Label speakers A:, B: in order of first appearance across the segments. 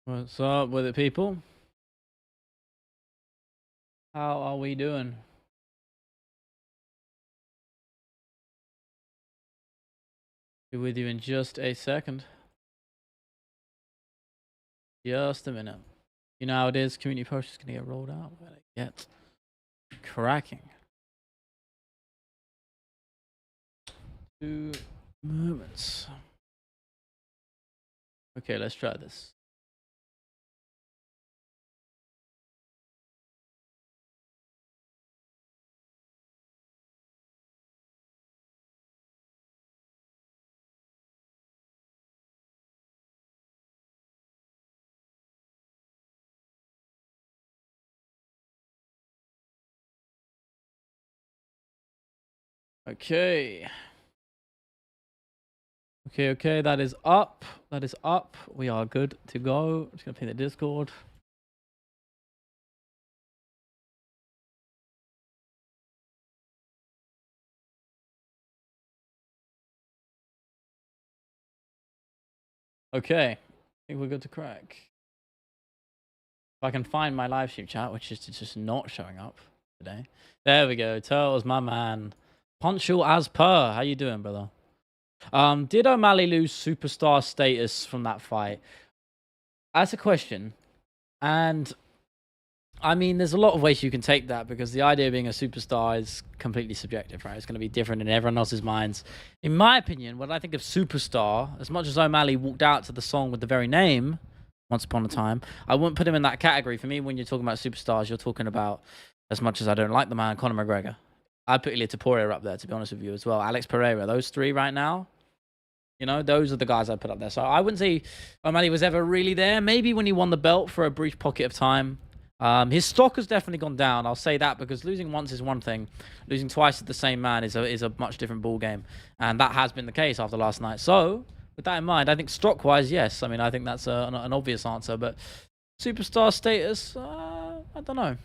A: What's up with it, people? How are we doing? Be with you in just a second. Just a minute. You know how it is. Community post is going to get rolled out. We're going to get cracking. 2 moments. Okay, let's try this. Okay. Okay. That is up. That is up. We are good to go. I'm just going to pin the Discord. Okay. I think we're good to crack. If I can find my live stream chat, which is just not showing up today. There we go. Turtles, my man. Punctual as per. How you doing, brother? Did O'Malley lose superstar status from that fight? That's a question. And I mean, there's a lot of ways you can take that because the idea of being a superstar is completely subjective, right? It's going to be different in everyone else's minds. In my opinion, when I think of superstar, as much as O'Malley walked out to the song with the very name, Once Upon a Time, I wouldn't put him in that category. For me, when you're talking about superstars, you're talking about, as much as I don't like the man, Conor McGregor. I'd put Ilia Topuria up there, to be honest with you, as well. Alex Pereira, those three right now, you know, those are the guys I'd put up there. So I wouldn't say O'Malley was ever really there. Maybe when he won the belt for a brief pocket of time. His stock has definitely gone down. I'll say that because losing once is one thing. Losing twice to the same man is a much different ball game. And that has been the case after last night. So, with that in mind, I think stock-wise, yes. I mean, I think that's an obvious answer. But superstar status, I don't know.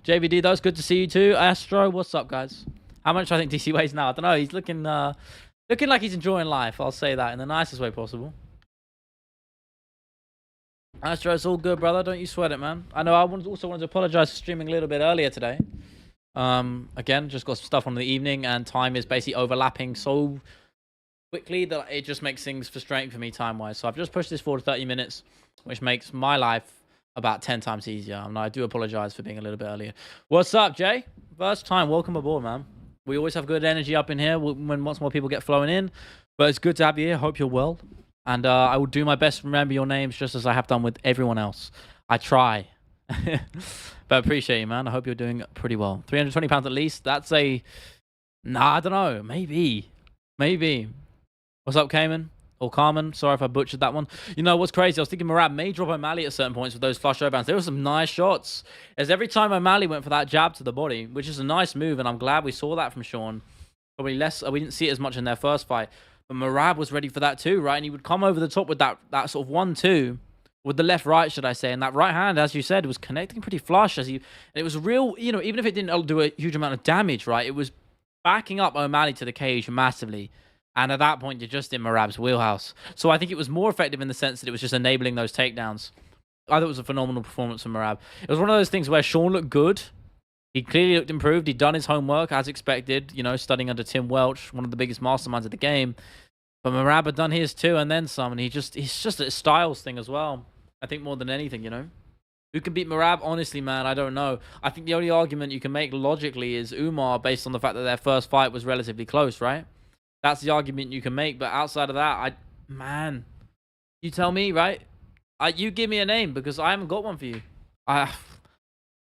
A: JVD, though, it's good to see you too. Astro, what's up, guys? How much do I think DC weighs now? I don't know. He's looking like he's enjoying life. I'll say that in the nicest way possible. Astro, it's all good, brother. Don't you sweat it, man. I know I also wanted to apologize for streaming a little bit earlier today. Again, just got some stuff on in the evening, and time is basically overlapping so quickly that it just makes things frustrating for me time-wise. So I've just pushed this forward to 30 minutes, which makes my life about 10 times easier. And I do apologize for being a little bit earlier. What's up, Jay? First time. Welcome aboard, man. We always have good energy up in here when once more people get flowing in. But it's good to have you here. Hope you're well. And I will do my best to remember your names just as I have done with everyone else. I try. But appreciate you, man. I hope you're doing pretty well. 320 pounds at least. That's a... Nah, I don't know. Maybe. What's up, Cayman? Or Carmen? Sorry if I butchered that one. You know, what's crazy? I was thinking Merab may drop O'Malley at certain points with those flush overhands. There were some nice shots. As every time O'Malley went for that jab to the body, which is a nice move, and I'm glad we saw that from Sean. Probably less... We didn't see it as much in their first fight. But Merab was ready for that too, right? And he would come over the top with that sort of 1-2 with the left-right, should I say. And that right hand, as you said, was connecting pretty flush. And it was real, you know, even if it didn't do a huge amount of damage, right? It was backing up O'Malley to the cage massively. And at that point, you're just in Merab's wheelhouse. So I think it was more effective in the sense that it was just enabling those takedowns. I thought it was a phenomenal performance from Merab. It was one of those things where Sean looked good. He clearly looked improved. He'd done his homework, as expected, you know, studying under Tim Welch, one of the biggest masterminds of the game. But Merab had done his too, and then some. And he's just a styles thing as well. I think more than anything, you know. Who can beat Merab? Honestly, man, I don't know. I think the only argument you can make logically is Umar, based on the fact that their first fight was relatively close, right? That's the argument you can make. But outside of that, man, you tell me, right? You give me a name because I haven't got one for you. I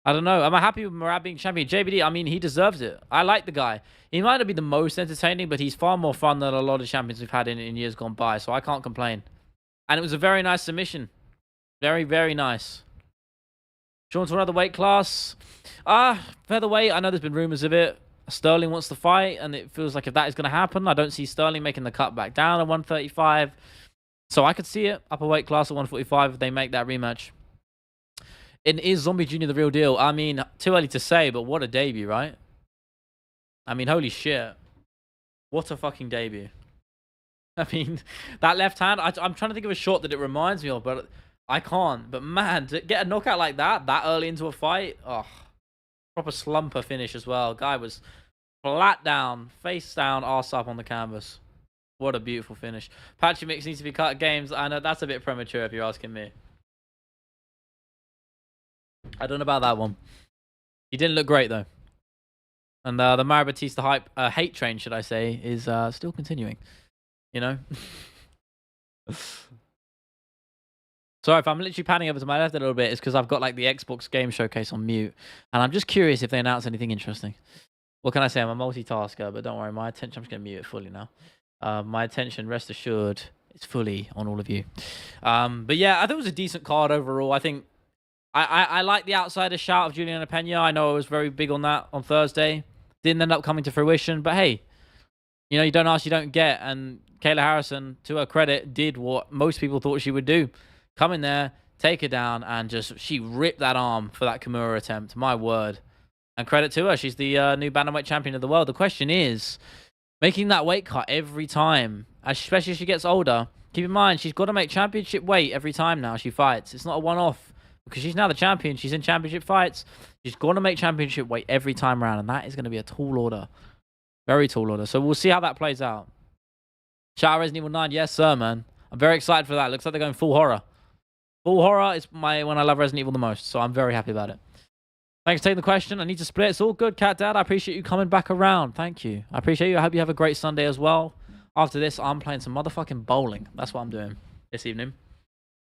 A: don't know. Am I happy with Merab being champion? JBD, I mean, he deserves it. I like the guy. He might not be the most entertaining, but he's far more fun than a lot of champions we've had in years gone by, so I can't complain. And it was a very nice submission. Very, very nice. Sean to another weight class. Featherweight, I know there's been rumors of it. Sterling wants to fight, and it feels like if that is going to happen, I don't see Sterling making the cut back down at 135. So I could see it. Upper weight class at 145 if they make that rematch. And is Zombie Jr. the real deal? I mean, too early to say, but what a debut, right? I mean, holy shit. What a fucking debut. I mean, that left hand, I'm trying to think of a shot that it reminds me of, but I can't. But man, to get a knockout like that early into a fight, oh, proper slumper finish as well. Guy was flat down, face down, arse up on the canvas. What a beautiful finish. Patchy Mix needs to be cut games. I know that's a bit premature if you're asking me. I don't know about that one. He didn't look great though. And the Merab Batista hype, hate train, should I say, is still continuing. You know? Sorry, if I'm literally panning over to my left a little bit, it's because I've got like the Xbox game showcase on mute. And I'm just curious if they announce anything interesting. What can I say? I'm a multitasker, but don't worry, my attention, I'm just going to mute it fully now. My attention, rest assured, is fully on all of you. But yeah, I thought it was a decent card overall. I think I like the outsider shout of Juliana Pena. I know I was very big on that on Thursday. Didn't end up coming to fruition, but hey, you know, you don't ask, you don't get. And Kayla Harrison, to her credit, did what most people thought she would do. Come in there, take her down, and she ripped that arm for that Kimura attempt. My word. And credit to her. She's the new Bantamweight champion of the world. The question is, making that weight cut every time, especially as she gets older, keep in mind, she's got to make championship weight every time now she fights. It's not a one-off. Because she's now the champion. She's in championship fights. She's going to make championship weight every time around. And that is going to be a tall order. Very tall order. So we'll see how that plays out. Shout out Resident Evil 9. Yes, sir, man. I'm very excited for that. Looks like they're going full horror. Full horror is when I love Resident Evil the most. So I'm very happy about it. Thanks for taking the question. I need to split. It's all good, Cat Dad. I appreciate you coming back around. Thank you. I appreciate you. I hope you have a great Sunday as well. After this, I'm playing some motherfucking bowling. That's what I'm doing this evening.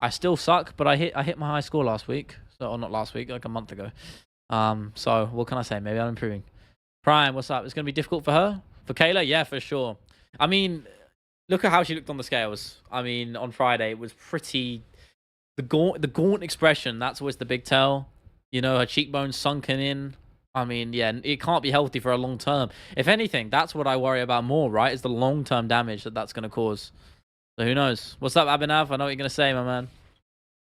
A: I still suck, but I hit my high score last week. So, or not last week, like a month ago. So what can I say? Maybe I'm improving. Prime, what's up? It's going to be difficult for her? For Kayla? Yeah, for sure. I mean, look at how she looked on the scales. I mean, on Friday, it was pretty... The gaunt expression, that's always the big tell. You know, her cheekbones sunken in. I mean, yeah, it can't be healthy for a long term. If anything, that's what I worry about more, right? Is the long-term damage that's going to cause. So who knows? What's up, Abhinav? I know what you're going to say, my man.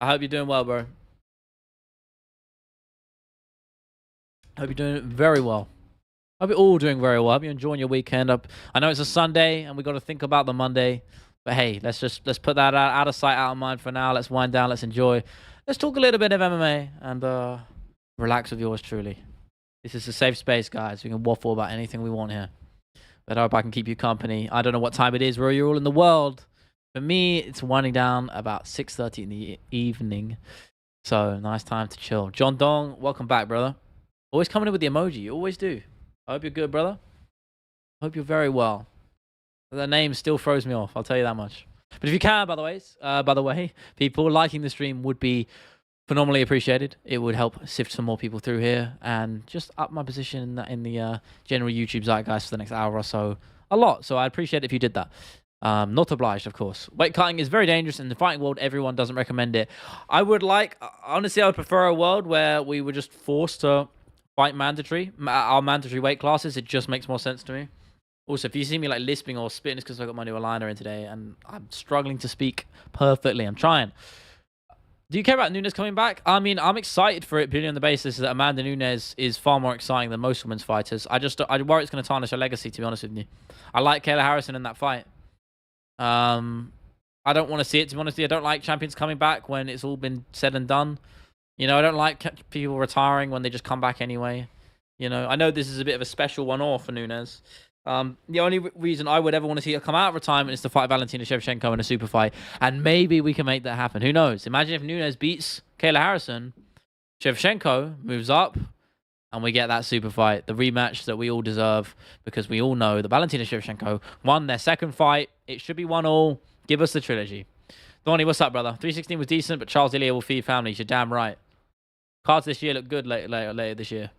A: I hope you're doing well, bro. I hope you're doing very well. I hope you're all doing very well. I hope you're enjoying your weekend. I know it's a Sunday, and we got to think about the Monday. But hey, let's put that out of sight, out of mind for now. Let's wind down. Let's enjoy. Let's talk a little bit of MMA and relax with yours truly. This is a safe space, guys. We can waffle about anything we want here. But I hope I can keep you company. I don't know what time it is where you're all in the world. For me, it's winding down about 6:30 in the evening. So, nice time to chill. John Dong, welcome back, brother. Always coming in with the emoji. You always do. I hope you're good, brother. I hope you're very well. The name still throws me off. I'll tell you that much. But if you can, by the way, people liking the stream would be phenomenally appreciated. It would help sift some more people through here and just up my position in the general YouTube zeitgeist for the next hour or so a lot. So I'd appreciate it if you did that. Not obliged, of course. Weight cutting is very dangerous in the fighting world. Everyone doesn't recommend it. Honestly, I would prefer a world where we were just forced to fight our mandatory weight classes. It just makes more sense to me. Also, if you see me like lisping or spitting, it's because I got my new aligner in today and I'm struggling to speak perfectly. I'm trying. Do you care about Nunes coming back? I mean, I'm excited for it purely on the basis that Amanda Nunes is far more exciting than most women's fighters. I worry it's going to tarnish her legacy, to be honest with you. I like Kayla Harrison in that fight. I don't want to see it, to be honest with you. I don't like champions coming back when it's all been said and done. You know, I don't like people retiring when they just come back anyway. You know, I know this is a bit of a special one-off for Nunes. The only reason I would ever want to see her come out of retirement is to fight Valentina Shevchenko in a super fight. And maybe we can make that happen. Who knows? Imagine if Nunes beats Kayla Harrison, Shevchenko moves up, and we get that super fight. The rematch that we all deserve, because we all know that Valentina Shevchenko won their second fight. It should be 1-1. Give us the trilogy. Donnie, what's up, brother? 316 was decent, but Charles Ilya will feed families. You're damn right. Cards this year look good later this year.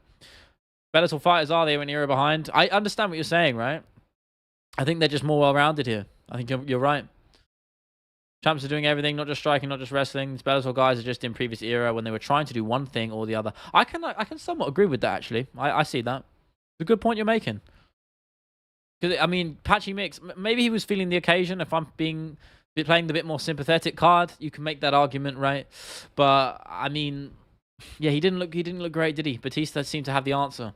A: Bellator fighters, are they an era behind? I understand what you're saying, right? I think they're just more well-rounded here. I think you're right. Champs are doing everything, not just striking, not just wrestling. These Bellator guys are just in previous era when they were trying to do one thing or the other. I can somewhat agree with that, actually. I see that. It's a good point you're making. Because, I mean, Patchy Mix, maybe he was feeling the occasion. If I'm playing the bit more sympathetic card, you can make that argument, right? But, I mean, yeah, he didn't look great, did he? Batista seemed to have the answer.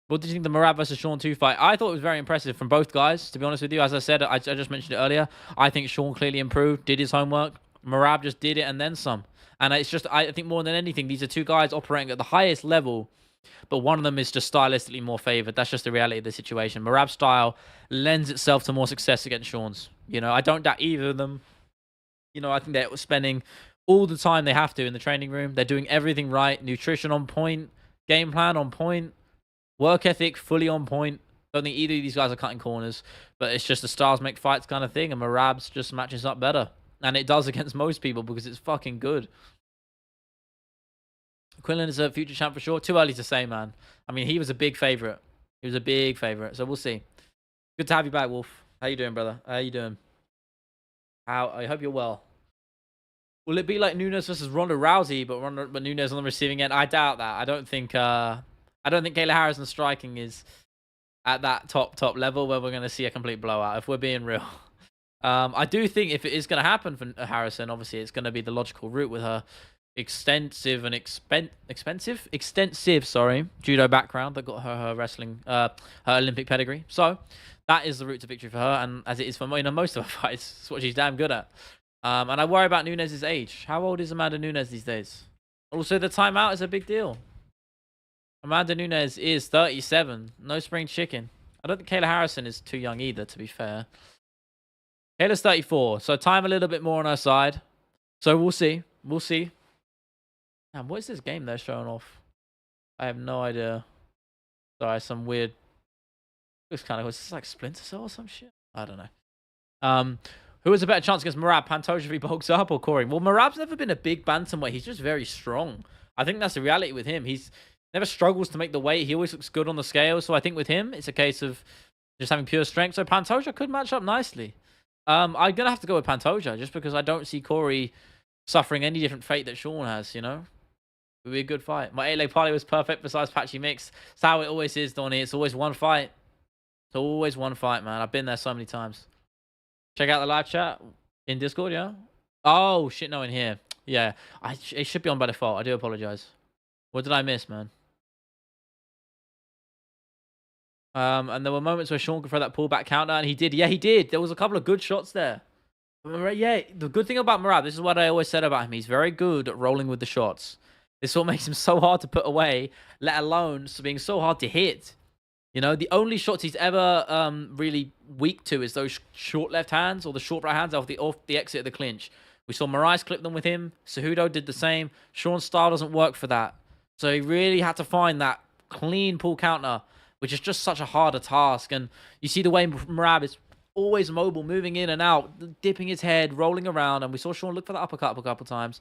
A: What did you think of the Merab versus Sean 2 fight? I thought it was very impressive from both guys, to be honest with you. As I said, I just mentioned it earlier. I think Sean clearly improved, did his homework, Merab just did it and then some. And it's just, I think more than anything, these are two guys operating at the highest level, but one of them is just stylistically more favored. That's just the reality of the situation. Merab's style lends itself to more success against Sean's. You know, I don't doubt either of them. You know, I think they're spending all the time they have to in the training room. They're doing everything right. Nutrition on point, game plan on point, work ethic fully on point. Don't think either of these guys are cutting corners, but it's just the styles make fights kind of thing, and Merab's just matches up better. And it does against most people because it's fucking good. Quinlan is a future champ for sure. Too early to say, man. I mean, he was a big favorite. He was a big favorite, so we'll see. Good to have you back, Wolf. How you doing, brother? How you doing? I hope you're well. Will it be like Nunes versus Ronda Rousey, but Nunes on the receiving end? I doubt that. I don't think Kayla Harrison's striking is at that top level where we're going to see a complete blowout, if we're being real. I do think if it is going to happen for Harrison, obviously it's going to be the logical route with her extensive judo background that got her wrestling, her Olympic pedigree. So that is the route to victory for her, and as it is for most of her fights, it's what she's damn good at. And I worry about Nunes' age. How old is Amanda Nunes these days? Also, the timeout is a big deal. Amanda Nunes is 37. No spring chicken. I don't think Kayla Harrison is too young either, to be fair. Kayla's 34, so time a little bit more on her side. So we'll see. We'll see. Damn, what is this game they're showing off? I have no idea. Sorry, some weird... Looks kind of... Is this like Splinter Cell or some shit? I don't know. Who has a better chance against Merab? Pantoja if he bulks up, or Corey? Well, Merab's never been a big bantamweight. He's just very strong. I think that's the reality with him. He's never struggles to make the weight. He always looks good on the scale. So I think with him, it's a case of just having pure strength. So Pantoja could match up nicely. I'm going to have to go with Pantoja just because I don't see Corey suffering any different fate that Sean has, you know? It would be a good fight. My 8-leg parlay was perfect besides Patchy Mix. It's how it always is, Donnie. It's always one fight. It's always one fight, man. I've been there so many times. Check out the live chat in Discord, yeah? Oh, shit, no, in here. Yeah, it should be on by default. I do apologize. What did I miss, man? And there were moments where Sean could throw that pullback counter, and he did. Yeah, he did. There was a couple of good shots there. Yeah, the good thing about Merab, this is what I always said about him. He's very good at rolling with the shots. This is what makes him so hard to put away, let alone being so hard to hit. You know, the only shots he's ever really weak to is those short left hands or the short right hands off the exit of the clinch. We saw Moraes clip them with him. Cejudo did the same. Sean's style doesn't work for that. So he really had to find that clean pull counter, which is just such a harder task. And you see the way Merab is always mobile, moving in and out, dipping his head, rolling around. And we saw Sean look for that uppercut a couple times.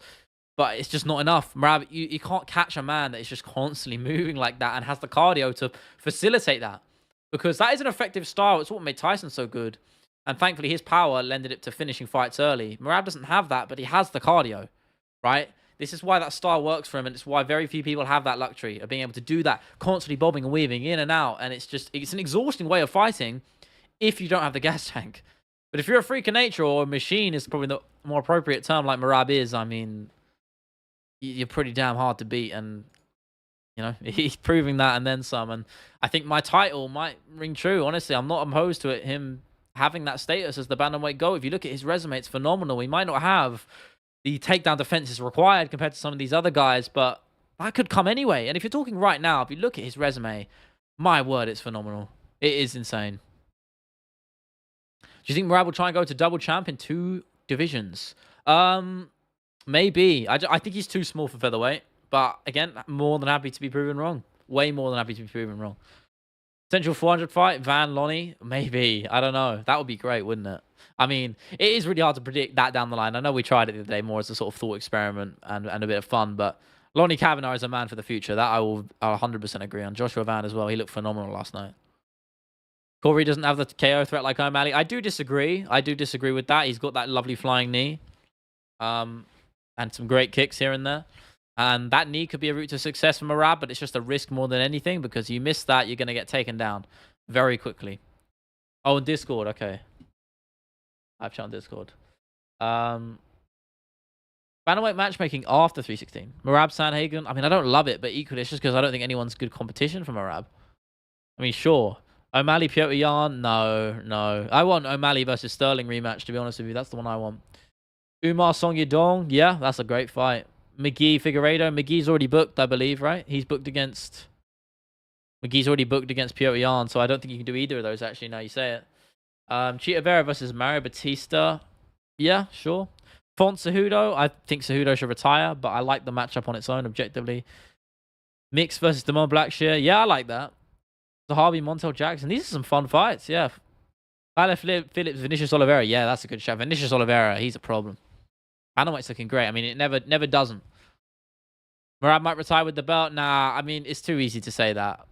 A: But it's just not enough. Merab, you can't catch a man that is just constantly moving like that and has the cardio to facilitate that. Because that is an effective style. It's what made Tyson so good. And thankfully, his power lended it to finishing fights early. Merab doesn't have that, but he has the cardio, right? This is why that style works for him, and it's why very few people have that luxury of being able to do that, constantly bobbing and weaving in and out. And it's an exhausting way of fighting if you don't have the gas tank. But if you're a freak of nature, or a machine is probably the more appropriate term like Merab is, I mean... you're pretty damn hard to beat, and you know he's proving that and then some. And I think my title might ring true. Honestly, I'm not opposed to him having that status as the bantamweight GOAT. If you look at his resume, it's phenomenal. He might not have the takedown defenses required compared to some of these other guys, but that could come anyway. And if you're talking right now, if you look at his resume, my word, it's phenomenal. It is insane. Do you think Merab will try and go to double champ in 2 divisions? Maybe. I think he's too small for featherweight. But again, more than happy to be proven wrong. Way more than happy to be proven wrong. Potential 400 fight, Van Lonnie? Maybe. I don't know. That would be great, wouldn't it? I mean, it is really hard to predict that down the line. I know we tried it the other day more as a sort of thought experiment and a bit of fun. But Lonnie Kavanagh is a man for the future. That I'll 100% agree on. Joshua Van as well. He looked phenomenal last night. Corey doesn't have the KO threat like O'Malley. I do disagree. I do disagree with that. He's got that lovely flying knee. And some great kicks here and there. And that knee could be a route to success for Merab, but it's just a risk more than anything because you miss that, you're going to get taken down very quickly. Oh, in Discord, okay. I've chat on Discord. Bantamweight matchmaking after 316. Merab Sanhagen. I mean, I don't love it, but equally, it's just because I don't think anyone's good competition for Merab. I mean, sure. O'Malley, Piotr Jan? No. I want O'Malley versus Sterling rematch, to be honest with you. That's the one I want. Umar Song Yadong. Yeah, that's a great fight. McGee Figueiredo. McGee's already booked, I believe, right? McGee's already booked against Piotr Jan, so I don't think you can do either of those, actually, now you say it. Chita Vera versus Mario Batista. Yeah, sure. Font Cejudo. I think Cejudo should retire, but I like the matchup on its own, objectively. Mix versus Damon Blackshear. Yeah, I like that. Zahabi, Montel Jackson. These are some fun fights, yeah. Tyler Phillips, Vinicius Oliveira. Yeah, that's a good shot. Vinicius Oliveira, he's a problem. Bantamweight's looking great. I mean, it never doesn't. Merab might retire with the belt. Nah, I mean, it's too easy to say that.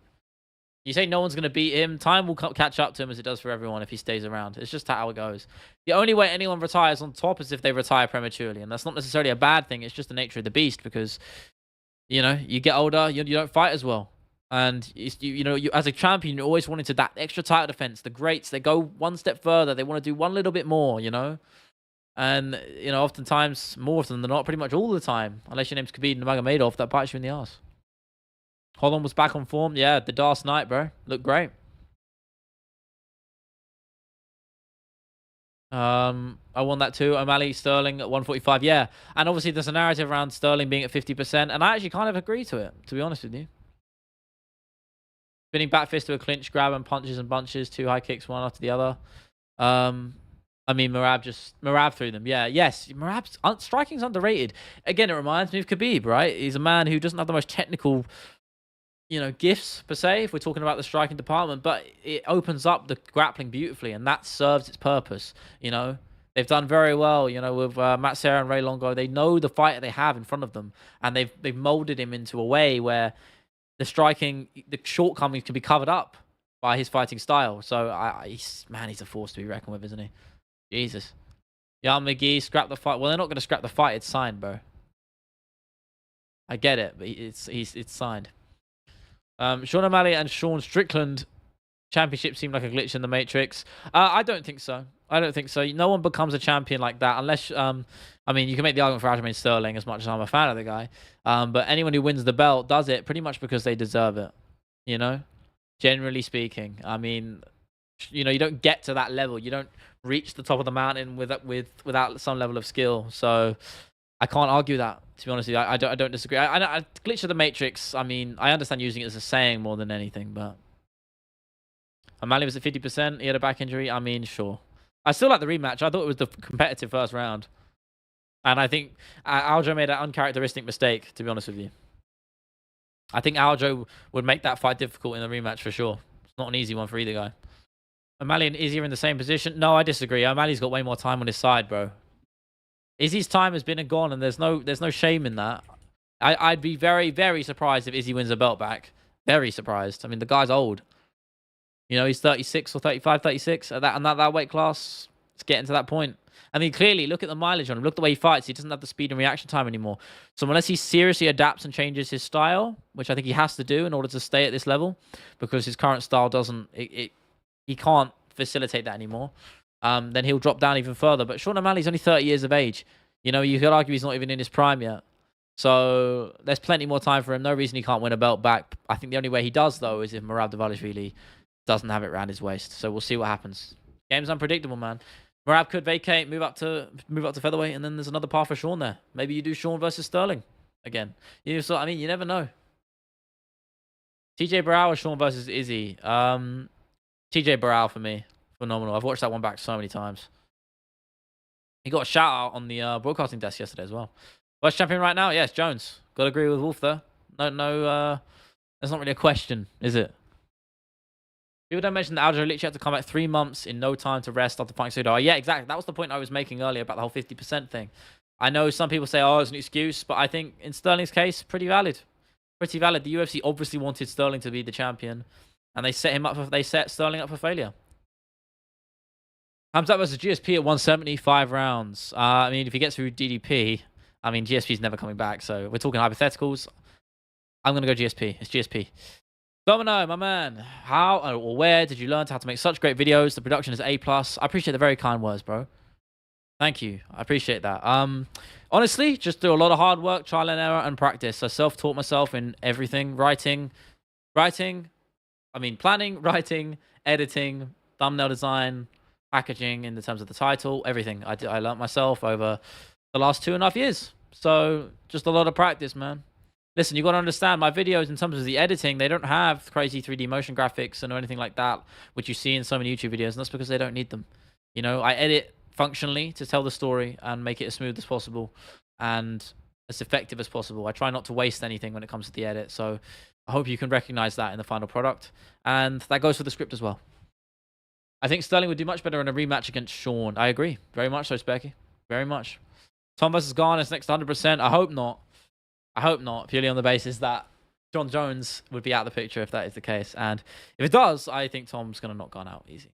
A: You say no one's going to beat him. Time will catch up to him as it does for everyone if he stays around. It's just how it goes. The only way anyone retires on top is if they retire prematurely. And that's not necessarily a bad thing. It's just the nature of the beast because, you know, you get older, you don't fight as well. And, you as a champion, you're always wanting to that extra title defense. The greats, they go one step further. They want to do one little bit more, you know. And, oftentimes, more often than not, pretty much all the time, unless your name's Khabib Nurmagomedov, that bites you in the ass. Holland was back on form. Yeah, the Dark Knight, bro. Looked great. I won that too. O'Malley, Sterling at 145. Yeah. And obviously there's a narrative around Sterling being at 50%. And I actually kind of agree to it, to be honest with you. Spinning back fist to a clinch, grab and punches and bunches. 2 high kicks, one after the other. I mean, Merab threw them. Yeah, yes. Merab's striking's underrated. Again, it reminds me of Khabib, right? He's a man who doesn't have the most technical gifts per se, if we're talking about the striking department, but it opens up the grappling beautifully, and that serves its purpose. They've done very well, with Matt Serra and Ray Longo. They know the fighter they have in front of them, and they've molded him into a way where the striking, the shortcomings can be covered up by his fighting style. So he's a force to be reckoned with, isn't he? Jesus. Jan McGee, scrap the fight. Well, they're not going to scrap the fight. It's signed, bro. I get it, but it's signed. Sean O'Malley and Sean Strickland championship seemed like a glitch in the Matrix. I don't think so. No one becomes a champion like that unless, you can make the argument for Aljamain Sterling as much as I'm a fan of the guy. But anyone who wins the belt does it pretty much because they deserve it, generally speaking. I mean, you don't get to that level. You don't reach the top of the mountain without some level of skill. So I can't argue that, to be honest with you. I don't disagree. I glitch of the Matrix, I mean, I understand using it as a saying more than anything, but O'Malley was at 50%. He had a back injury. I mean, sure. I still like the rematch. I thought it was the competitive first round. And I think Aljo made an uncharacteristic mistake, to be honest with you. I think Aljo would make that fight difficult in the rematch for sure. It's not an easy one for either guy. O'Malley and Izzy are in the same position. No, I disagree. O'Malley's got way more time on his side, bro. Izzy's time has been and gone, and there's no shame in that. I'd be very, very surprised if Izzy wins a belt back. Very surprised. I mean, the guy's old. He's 36 or 35, 36 at that weight class. It's getting to that point. I mean, clearly, look at the mileage on him. Look at the way he fights. He doesn't have the speed and reaction time anymore. So unless he seriously adapts and changes his style, which I think he has to do in order to stay at this level, because his current style doesn't, he can't facilitate that anymore. Then he'll drop down even further. But Sean O'Malley's only 30 years of age. You could argue he's not even in his prime yet. So there's plenty more time for him. No reason he can't win a belt back. I think the only way he does, though, is if Merab Dvalishvili doesn't have it around his waist. So we'll see what happens. Game's unpredictable, man. Merab could vacate, move up to featherweight, and then there's another path for Sean there. Maybe you do Sean versus Sterling again. You never know. TJ Barrow or Sean versus Izzy? TJ Barrow for me. Phenomenal. I've watched that one back so many times. He got a shout out on the broadcasting desk yesterday as well. Worst champion right now? Yes, Jones. Got to agree with Wolf there. No, that's not really a question, is it? People don't mention that Aljo literally had to come back 3 months in no time to rest after fighting Sudo. Yeah, exactly. That was the point I was making earlier about the whole 50% thing. I know some people say, oh, it's an excuse, but I think in Sterling's case, pretty valid. Pretty valid. The UFC obviously wanted Sterling to be the champion, and they set Sterling up for failure. Hamzat versus GSP at 170, 5 rounds. I mean, if he gets through DDP, I mean, GSP's never coming back. So we're talking hypotheticals. I'm going to go GSP. It's GSP. Domino, my man. How or where did you learn how to make such great videos? The production is A+. I appreciate the very kind words, bro. Thank you. I appreciate that. Honestly, just do a lot of hard work, trial and error, and practice. I self-taught myself in everything. Planning, writing, editing, thumbnail design, packaging in the terms of the title, everything. I learned myself over the last 2.5 years. So just a lot of practice, man. Listen, you got to understand my videos in terms of the editing, they don't have crazy 3D motion graphics and or anything like that, which you see in so many YouTube videos, and that's because they don't need them. You know, I edit functionally to tell the story and make it as smooth as possible and as effective as possible. I try not to waste anything when it comes to the edit. So I hope you can recognize that in the final product. And that goes for the script as well. I think Sterling would do much better in a rematch against Sean. I agree. Very much so, Specky. Very much. Tom versus Garn is next 100%. I hope not. I hope not, purely on the basis that John Jones would be out of the picture if that is the case. And if it does, I think Tom's going to knock Garn out easy.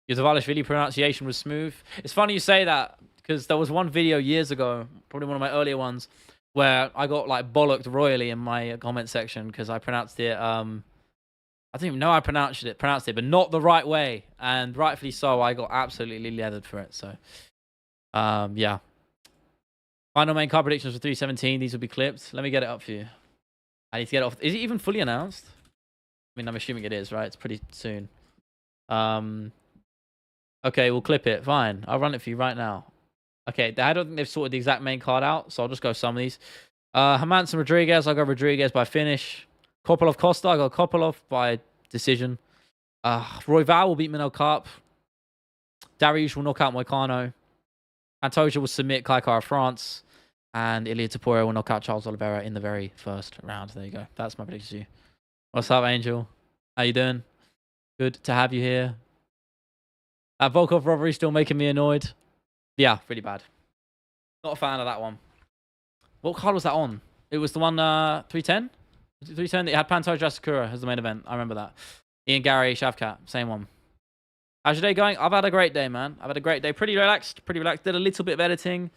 A: Your Zavalishvili pronunciation was smooth. It's funny you say that because there was one video years ago, probably one of my earlier ones, where I got like bollocked royally in my comment section because I pronounced it. I don't even know I pronounced it, but not the right way. And rightfully so, I got absolutely leathered for it. So, yeah. Final main card predictions for 317. These will be clipped. Let me get it up for you. I need to get it off. Is it even fully announced? I mean, I'm assuming it is, right? It's pretty soon. Okay, we'll clip it. Fine. I'll run it for you right now. Okay, I don't think they've sorted the exact main card out, so I'll just go some of these. Hermanson Rodriguez. I'll go Rodriguez by finish. Kopolov Costa. I'll go Kopolov by decision. Roy Val will beat Minnow Karp. Dariush will knock out Moicano. Pantoja will submit Kai Kara France. And Ilia Topuria will knock out Charles Oliveira in the very first round. There you go. That's my prediction to you. What's up, Angel? How you doing? Good to have you here. That Volkov robbery still making me annoyed. Yeah, pretty bad. Not a fan of that one. What card was that on? It was the one 310? 310 that had Pantoja Sakura as the main event. I remember that. Ian Gary, Shavkat, same one. How's your day going? I've had a great day, man. I've had a great day. Pretty relaxed. Did a little bit of editing.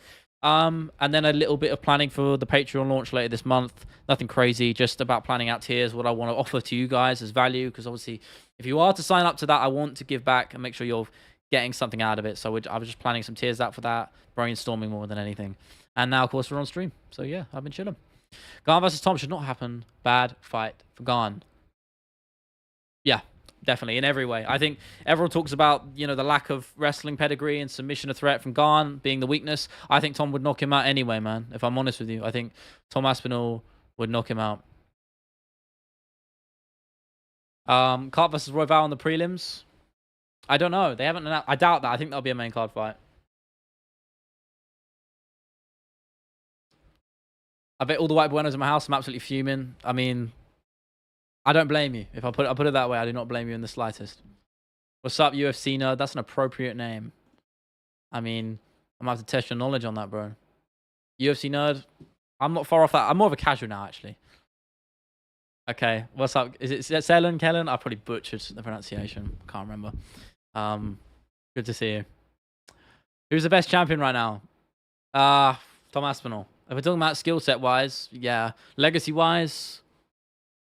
A: And then a little bit of planning for the Patreon launch later this month. Nothing crazy. Just about planning out tiers, what I want to offer to you guys as value. Because obviously, if you are to sign up to that, I want to give back and make sure you're getting something out of it. So I was just planning some tiers out for that. Brainstorming more than anything. And now, of course, we're on stream. So yeah, I've been chilling. Garn versus Tom should not happen. Bad fight for Garn. Yeah. Definitely, in every way. I think everyone talks about, you know, the lack of wrestling pedigree and submission of threat from Garn being the weakness. I think Tom would knock him out anyway, man. If I'm honest with you, I think Tom Aspinall would knock him out. Karp versus Royval on the prelims. I don't know. They haven't announced. I doubt that. I think that'll be a main card fight. I bet all the white buenos in my house. I'm absolutely fuming. I mean, I don't blame you. If I put it that way, I do not blame you in the slightest. What's up, UFC nerd? That's an appropriate name. I mean, I'm going to have to test your knowledge on that, bro. UFC nerd? I'm not far off that. I'm more of a casual now, actually. Okay, what's up? Is it Selen, Kellen? I probably butchered the pronunciation. Can't remember. Good to see you. Who's the best champion right now? Tom Aspinall. If we're talking about skill set wise, yeah. Legacy wise,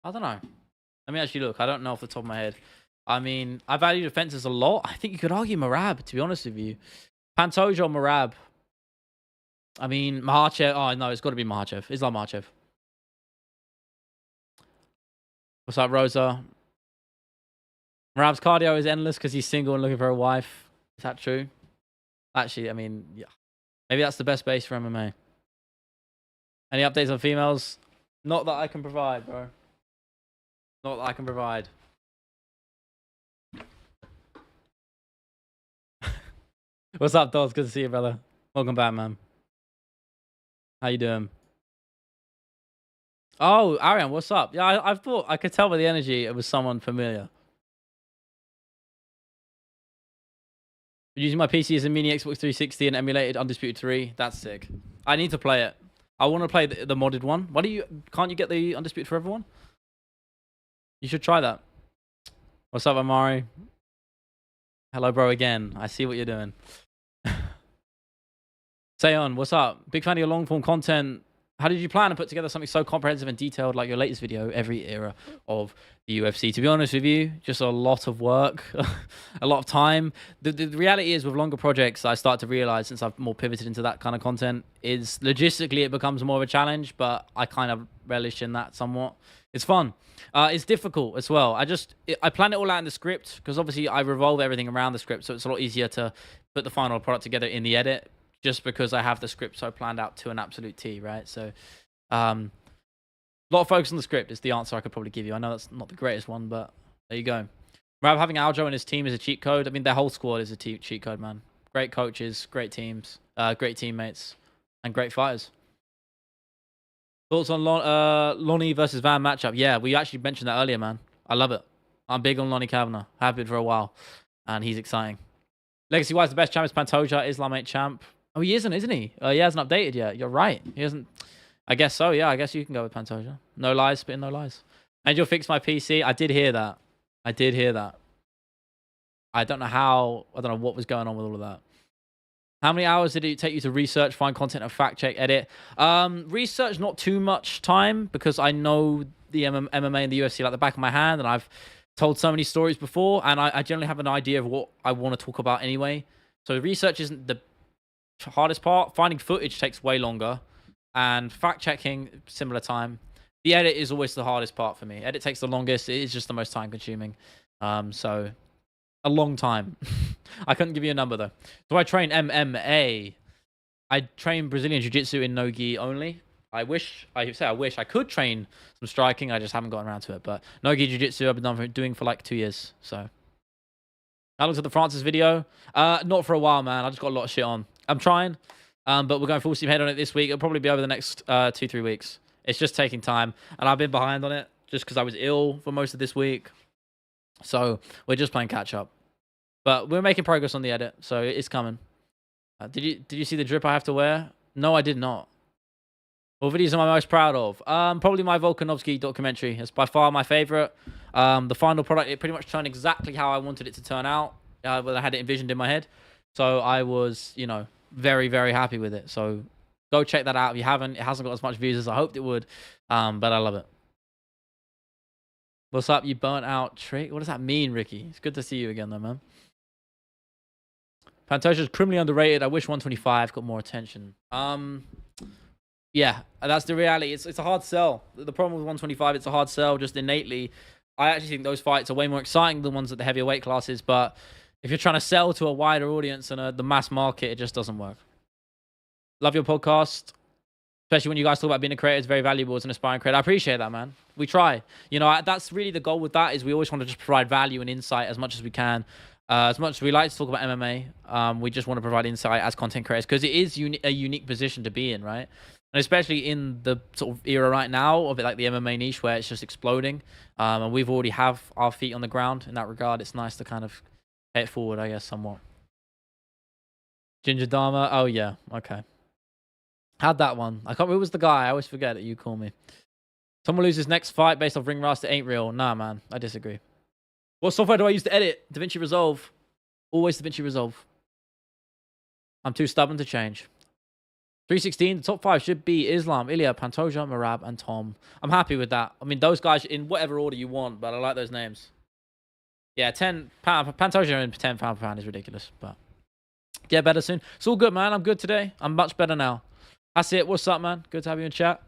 A: I don't know. Let me actually look. I don't know off the top of my head. I mean, I value defenses a lot. I think you could argue Merab, to be honest with you. Pantoja or Merab. I mean, Makhachev. Oh, no, it's got to be Makhachev. Islam Makhachev. What's up, Rosa? Merab's cardio is endless because he's single and looking for a wife. Is that true? Actually, I mean, yeah. Maybe that's the best base for MMA. Any updates on females? Not that I can provide, bro. Not that I can provide. What's up, Dolls? Good to see you, brother. Welcome back, man. How you doing? Oh, Arian, what's up? Yeah, I thought I could tell by the energy it was someone familiar. Using my PC as a mini Xbox 360 and emulated Undisputed 3. That's sick. I need to play it. I want to play the modded one. Can't you get the Undisputed for everyone? You should try that. What's up, Amari? Hello, bro, again. I see what you're doing. Sayon, what's up? Big fan of your long-form content. How did you plan to put together something so comprehensive and detailed like your latest video every era of the UFC? To be honest with you, just a lot of work, a lot of time. The reality is with longer projects, I start to realize since I've more pivoted into that kind of content, is logistically it becomes more of a challenge, but I kind of relish in that somewhat. It's fun. It's difficult as well. I plan it all out in the script because obviously I revolve everything around the script, so it's a lot easier to put the final product together in the edit. just because I have the script so planned out to an absolute T, right? So, a lot of focus on the script is the answer I could probably give you. I know that's not the greatest one, but there you go. Merab having Aljo and his team is a cheat code. I mean, their whole squad is a cheat code, man. Great coaches, great teams, great teammates, and great fighters. Thoughts on Lonnie versus Van matchup? Yeah, we actually mentioned that earlier, man. I love it. I'm big on Lonnie Kavanagh. Have been for a while, and he's exciting. Legacy-wise, the best champ is Pantoja. Islam ain't champ. Oh, he isn't he? He hasn't updated yet. You're right. He hasn't. I guess so, yeah. I guess you can go with Pantoja. No lies, spitting no lies. And you'll fix my PC. I did hear that. I don't know what was going on with all of that. How many hours did it take you to research, find content, and fact check, edit? Research, not too much time, because I know the MMA and the UFC like the back of my hand, and I've told so many stories before, and I generally have an idea of what I want to talk about anyway. So research isn't the hardest part. Finding footage takes way longer, and fact checking, similar time. The edit is always the hardest part for me. Edit takes the longest. It is just the most time consuming. So a long time. I couldn't give you a number though. Do I train MMA? I train Brazilian Jiu-Jitsu in no-gi only. I wish I could train some striking. I just haven't gotten around to it. But no-gi Jiu-Jitsu I've been doing for like 2 years. So I looked at the Francis video. Not for a while, man. I just got a lot of shit on. I'm trying, but we're going full steam ahead on it this week. It'll probably be over the next 2-3 weeks. It's just taking time, and I've been behind on it just because I was ill for most of this week. So we're just playing catch up, but we're making progress on the edit, so it's coming. Did you see the drip I have to wear? No, I did not. What videos am I most proud of? Probably my Volkanovski documentary. It's by far my favorite. The final product, it pretty much turned exactly how I wanted it to turn out. Well, I had it envisioned in my head, so I was, very, very happy with it. So go check that out if you haven't. It hasn't got as much views as I hoped it would, but I love it. What's up, you burnt out trick? What does that mean, Ricky? It's good to see you again, though, man. Pantoja's criminally underrated. I wish 125 got more attention. Yeah, that's the reality. It's a hard sell. The problem with 125, it's a hard sell just innately. I actually think those fights are way more exciting than the ones at the heavier weight classes, but if you're trying to sell to a wider audience and the mass market, it just doesn't work. Love your podcast, especially when you guys talk about being a creator. It's very valuable as an aspiring creator. I appreciate that, man. We try. That's really the goal with that, is we always want to just provide value and insight as much as we can. As much as we like to talk about MMA, we just want to provide insight as content creators, because it is a unique position to be in, right? And especially in the sort of era right now of it, like the MMA niche, where it's just exploding. And we've already have our feet on the ground in that regard. It's nice to kind of pay it forward, I guess, somewhat. Ginger Dharma. Oh, yeah. Okay. Had that one. I can't remember who was the guy. I always forget that you call me. Someone loses next fight based off ring rust. It ain't real. Nah, man. I disagree. What software do I use to edit? DaVinci Resolve. Always DaVinci Resolve. I'm too stubborn to change. 316, the top 5 should be Islam, Ilya, Pantoja, Merab, and Tom. I'm happy with that. I mean, those guys in whatever order you want, but I like those names. Yeah, 10 pound, Pantoja and 10 pound per pound is ridiculous, but get better soon. It's all good, man. I'm good today. I'm much better now. That's it. What's up, man? Good to have you in chat.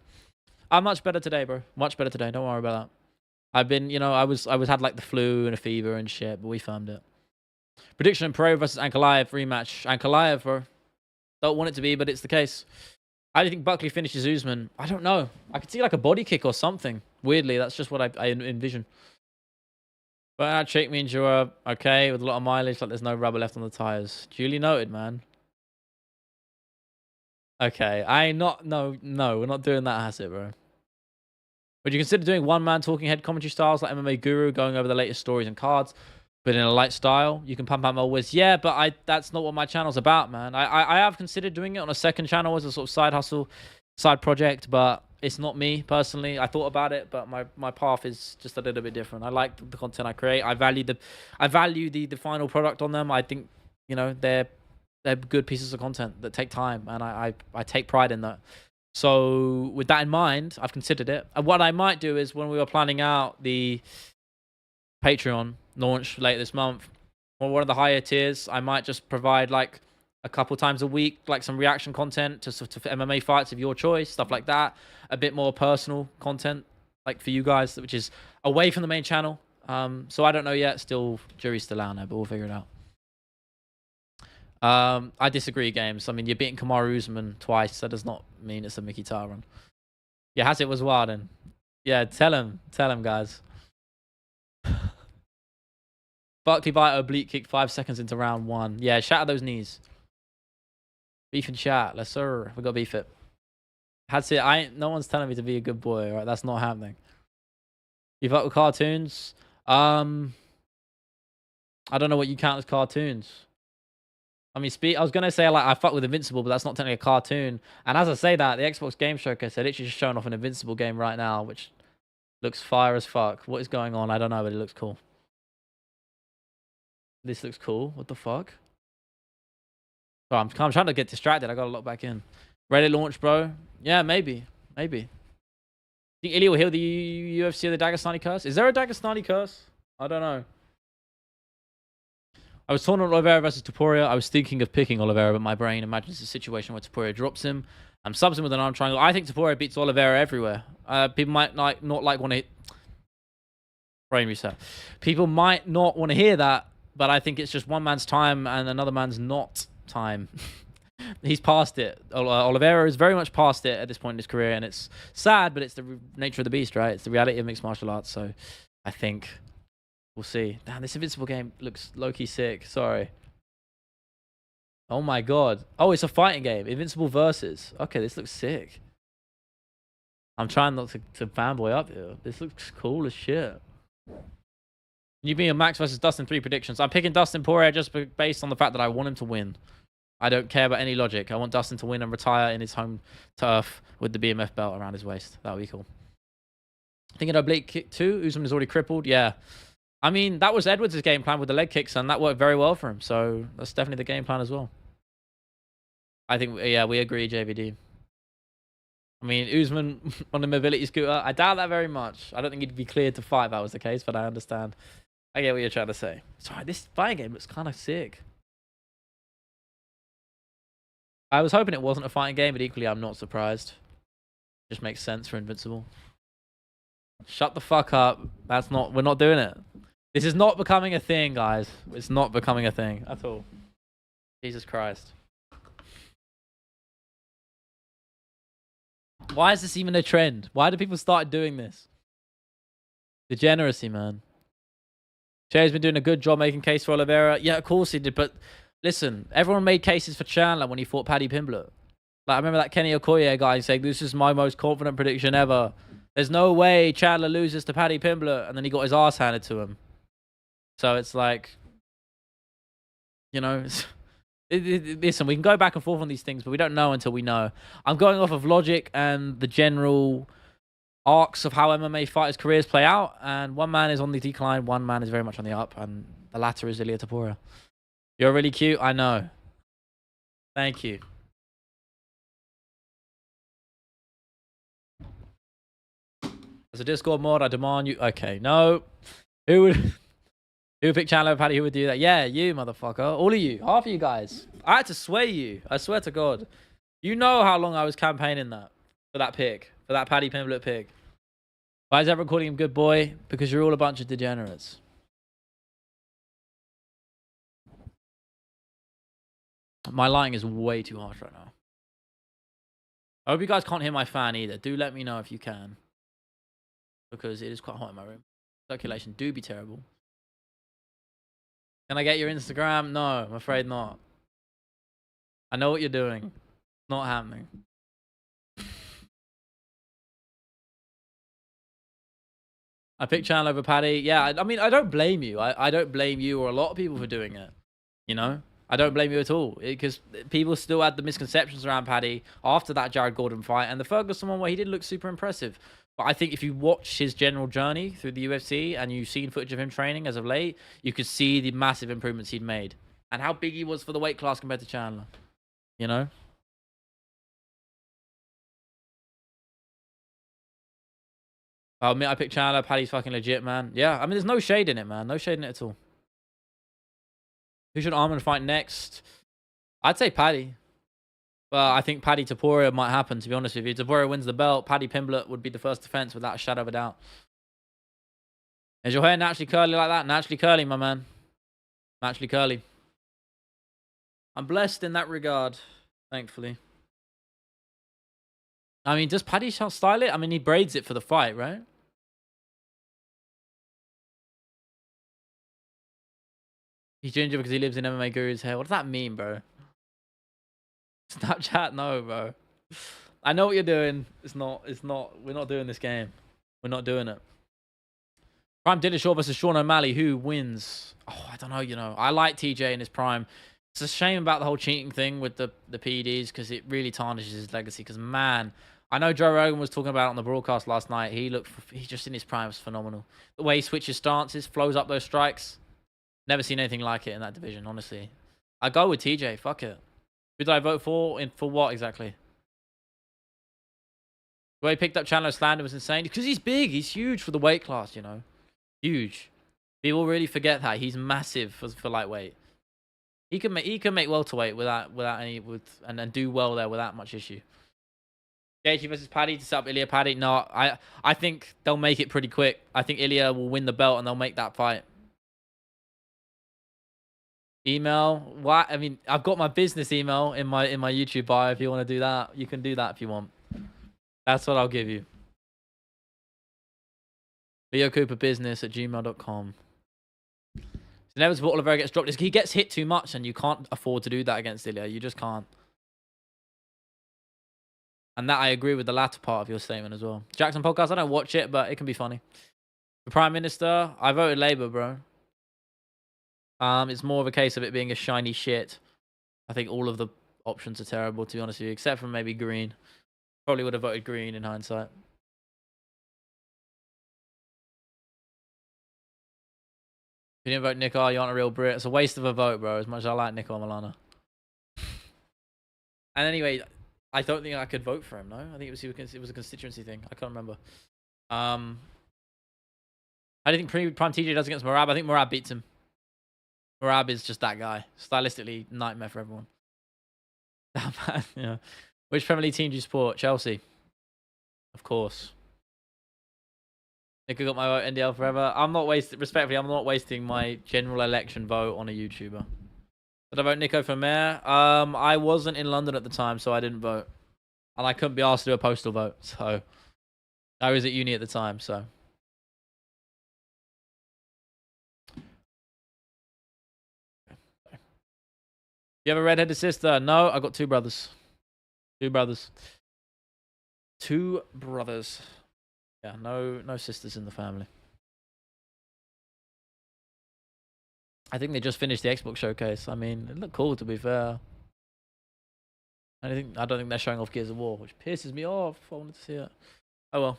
A: I'm much better today, bro. Much better today. Don't worry about that. I've been, I had like the flu and a fever and shit, but we firmed it. Prediction: Pereira versus Ankalaev rematch. Ankalaev, bro. Don't want it to be, but it's the case. How do you think Buckley finishes Usman? I don't know. I could see like a body kick or something. Weirdly, that's just what I envision. But shake means you're okay with a lot of mileage, like there's no rubber left on the tires. Duly noted, man. Okay, no, we're not doing that, has it, bro? Would you consider doing one-man talking head commentary styles like MMA Guru, going over the latest stories and cards, but in a light style? You can pump out more whiz. Yeah, but that's not what my channel's about, man. I have considered doing it on a second channel as a sort of side hustle, side project, but it's not me personally. I thought about it, but my path is just a little bit different. I like the content I create. I value the final product on them. I think they're good pieces of content that take time, and I take pride in that. So with that in mind, I've considered it. And what I might do is, when we were planning out the Patreon launch later this month, or one of the higher tiers, I might just provide like a couple times a week, like some reaction content to MMA fights of your choice, stuff like that. A bit more personal content, like for you guys, which is away from the main channel. So I don't know yet. Jury's still out now, but we'll figure it out. I disagree, Games. I mean, you're beating Kamaru Usman twice. That does not mean it's a Mickey Tara run. Yeah, Hazit was wild. And yeah, tell him, guys. Barkley bite oblique kick 5 seconds into round 1. Yeah, shatter those knees. Beef and chat. Let's sir. We got beef it. Hazit, no one's telling me to be a good boy. Right, that's not happening. You fuck with cartoons? I don't know what you count as cartoons. I mean, I was gonna say like I fuck with Invincible, but that's not technically a cartoon. And as I say that, the Xbox Game Showcase, they're literally just showing off an Invincible game right now, which looks fire as fuck. What is going on? I don't know, but it looks cool. This looks cool. What the fuck? Oh, I'm trying to get distracted. I gotta log back in. Reddit launch, bro. Yeah, maybe. Maybe. Think Ilya will heal the UFC of the Dagestani curse? Is there a Dagestani curse? I don't know. I was torn on Oliveira versus Topuria. I was thinking of picking Oliveira, but my brain imagines a situation where Topuria drops him and subs him with an arm triangle. I think Topuria beats Oliveira everywhere. People might not want to... Brain reset. People might not want to hear that, but I think it's just one man's time and another man's not time. He's past it. Oliveira is very much past it at this point in his career, and it's sad, but it's the nature of the beast, right? It's the reality of mixed martial arts, so I think... We'll see. Damn, this Invincible game looks low-key sick. Sorry. Oh my god. Oh, it's a fighting game. Invincible versus. Okay, this looks sick. I'm trying not to fanboy up here. This looks cool as shit. You being a Max versus Dustin 3 predictions. I'm picking Dustin Poirier just based on the fact that I want him to win. I don't care about any logic. I want Dustin to win and retire in his home turf with the BMF belt around his waist. That would be cool. Thinking oblique kick 2. Usman is already crippled. Yeah. I mean, that was Edwards' game plan with the leg kicks, and that worked very well for him. So that's definitely the game plan as well. I think, yeah, we agree, JVD. I mean, Usman on the mobility scooter, I doubt that very much. I don't think he'd be cleared to fight if that was the case, but I understand. I get what you're trying to say. Sorry, this fighting game looks kind of sick. I was hoping it wasn't a fighting game, but equally, I'm not surprised. Just makes sense for Invincible. Shut the fuck up. We're not doing it. This is not becoming a thing, guys. It's not becoming a thing at all. Jesus Christ. Why is this even a trend? Why do people start doing this? Degeneracy, man. Jay's been doing a good job making case for Oliveira. Yeah, of course he did. But listen, everyone made cases for Chandler when he fought Paddy Pimblett. Like, I remember that Kenny Okoye guy saying, this is my most confident prediction ever. There's no way Chandler loses to Paddy Pimblett. And then he got his ass handed to him. So it's like, you know, listen, we can go back and forth on these things, but we don't know until we know. I'm going off of logic and the general arcs of how MMA fighters' careers play out. And one man is on the decline, one man is very much on the up, and the latter is Ilia Topuria. You're really cute, I know. Thank you. As a Discord mod, I demand you... Okay, no. Who would pick Chandler over Paddy? Who would do that? Yeah, you, motherfucker. All of you. Half of you guys. I had to sway you. I swear to God. You know how long I was campaigning that. For that pick. For that Paddy Pimblett pick. Why is everyone calling him good boy? Because you're all a bunch of degenerates. My lighting is way too harsh right now. I hope you guys can't hear my fan either. Do let me know if you can. Because it is quite hot in my room. Circulation do be terrible. Can I get your Instagram? No, I'm afraid not. I know what you're doing. Not happening. I picked Chandler over Paddy. Yeah, I mean, I don't blame you. I don't blame you or a lot of people for doing it. You know? I don't blame you at all. Because people still had the misconceptions around Paddy after that Jared Gordon fight. And the Ferguson one where he did look super impressive. But I think if you watch his general journey through the UFC and you've seen footage of him training as of late, you could see the massive improvements he'd made. And how big he was for the weight class compared to Chandler. You know? I admit I picked Chandler. Paddy's fucking legit, man. Yeah, I mean, there's no shade in it, man. No shade in it at all. Who should Arman fight next? I'd say Paddy. But I think Paddy Topuria might happen, to be honest with you. Topuria wins the belt. Paddy Pimblett would be the first defense without a shadow of a doubt. Is your hair naturally curly like that? Naturally curly, my man. Naturally curly. I'm blessed in that regard, thankfully. I mean, does Paddy style it? I mean, he braids it for the fight, right? He's ginger because he lives in MMA Guru's hair. What does that mean, bro? Snapchat? No, bro. I know what you're doing. It's not. We're not doing this game. We're not doing it. Prime Dillashaw versus Sean O'Malley. Who wins? Oh, I don't know, you know. I like TJ in his prime. It's a shame about the whole cheating thing with the PEDs because it really tarnishes his legacy. Because, man, I know Joe Rogan was talking about it on the broadcast last night. He just in his prime was phenomenal. The way he switches stances, flows up those strikes. Never seen anything like it in that division, honestly. I go with TJ. Fuck it. Who did I vote for? For what exactly? The way he picked up Chandler Slander was insane. Because he's big. He's huge for the weight class, you know. Huge. People really forget that. He's massive for lightweight. He can make welterweight without any and do well there without much issue. Gaethje versus Paddy to set up Ilya Paddy. No, I think they'll make it pretty quick. I think Ilya will win the belt and they'll make that fight. Email? What? I mean, I've got my business email in my YouTube bio. If you want to do that, you can do that if you want. That's what I'll give you. LeoCooperBusiness@gmail.com. It's inevitable Oliveira gets dropped. He gets hit too much, and you can't afford to do that against Ilya. You just can't. And that I agree with the latter part of your statement as well. Jackson podcast, I don't watch it, but it can be funny. The Prime Minister, I voted Labour, bro. It's more of a case of it being a shiny shit. I think all of the options are terrible, to be honest with you, except for maybe Green. Probably would have voted Green in hindsight. If you didn't vote Nico, you aren't a real Brit. It's a waste of a vote, bro, as much as I like Nico Milana. And anyway, I don't think I could vote for him, no? I think it was a constituency thing. I can't remember. I don't think Prime TJ does against Merab. I think Merab beats him. Merab is just that guy. Stylistically, nightmare for everyone. Yeah. Which Premier League team do you support? Chelsea. Of course. Nick, I got my vote NDL forever. I'm not wasting my general election vote on a YouTuber. Did I vote Nico for mayor? I wasn't in London at the time, so I didn't vote. And I couldn't be asked to do a postal vote, so I was at uni at the time, so. You have a redheaded sister? No, I got two brothers. Two brothers. Yeah, no sisters in the family. I think they just finished the Xbox showcase. I mean, it looked cool, to be fair. I don't think they're showing off Gears of War, which pisses me off. I wanted to see it. Oh well.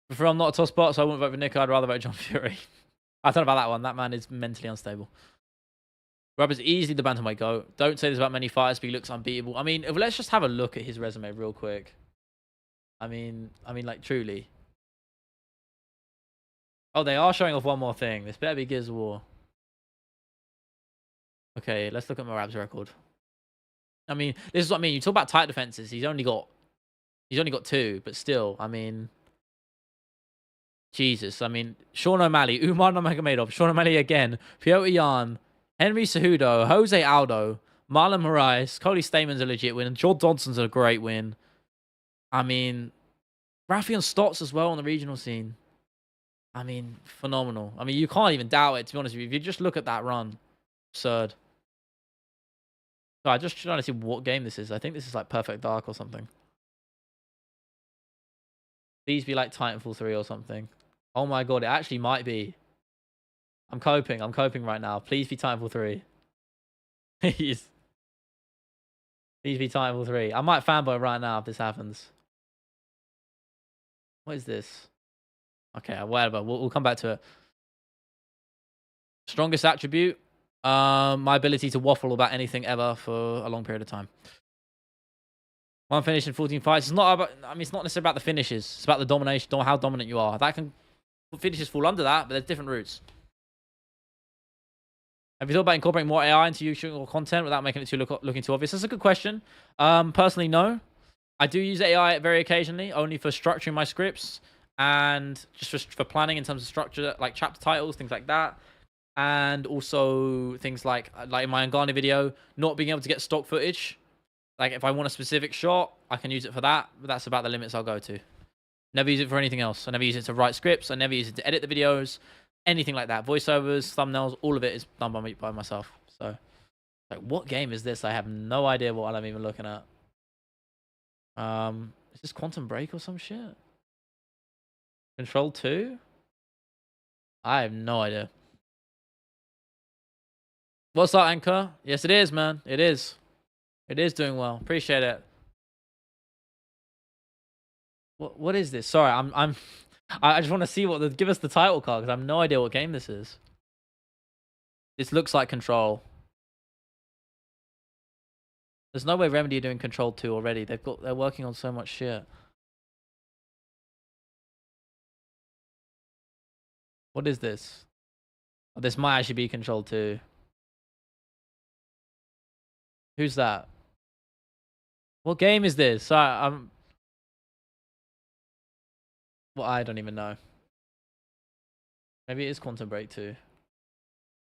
A: Prefer I'm not a toss spot, so I wouldn't vote for Nick. I'd rather vote John Fury. I don't know about that one. That man is mentally unstable. Rob is easily the Bantamweight GOAT. Don't say this about many fighters, but he looks unbeatable. I mean, let's just have a look at his resume real quick. I mean, like, truly. Oh, they are showing off one more thing. This better be Gears of War. Okay, let's look at Merab's record. I mean, this is what I mean. You talk about tight defenses. He's only got two, but still, I mean, Jesus. I mean, Sean O'Malley, Umar Nurmagomedov, Sean O'Malley again, Piotr Jan, Henry Cejudo, Jose Aldo, Marlon Moraes, Cody Staman's a legit win, and Joe Dodson's a great win. I mean, Rafion Stotts as well on the regional scene. I mean, phenomenal. I mean, you can't even doubt it, to be honest with you. If you just look at that run, absurd. So I'm just trying to see what game this is. I think this is like Perfect Dark or something. Please be like Titanfall 3 or something. Oh my god, it actually might be. I'm coping right now. Please be Titanfall 3. Please. Please be Titanfall 3. I might fanboy right now if this happens. What is this? Okay, whatever. We'll come back to it. Strongest attribute? My ability to waffle about anything ever for a long period of time. One finish in 14 fights. It's not about, I mean, it's not necessarily about the finishes. It's about the domination, how dominant you are. That can finishes fall under that, but there's different routes. Have you thought about incorporating more AI into YouTube content without making it looking too obvious? That's a good question. Personally, no. I do use AI very occasionally, only for structuring my scripts and just for planning in terms of structure, like chapter titles, things like that. and also things like in my Ngannou video, not being able to get stock footage. Like if I want a specific shot, I can use it for that, but that's about the limits I'll go to. Never use it for anything else. I never use it to write scripts. I never use it to edit the videos, anything like that. Voiceovers, thumbnails, all of it is done by myself. So, like, what game is this? I have no idea what I'm even looking at. Is this Quantum Break or some shit? Control 2? I have no idea. What's that, Anchor? Yes, it is, man. It is. It is doing well. Appreciate it. What is this? Sorry, I just want to see give us the title card because I have no idea what game this is. This looks like Control. There's no way Remedy are doing Control 2 already. They're working on so much shit. What is this? Oh, this might actually be Control 2. Who's that? What game is this? Sorry, well, I don't even know. Maybe it is Quantum Break 2.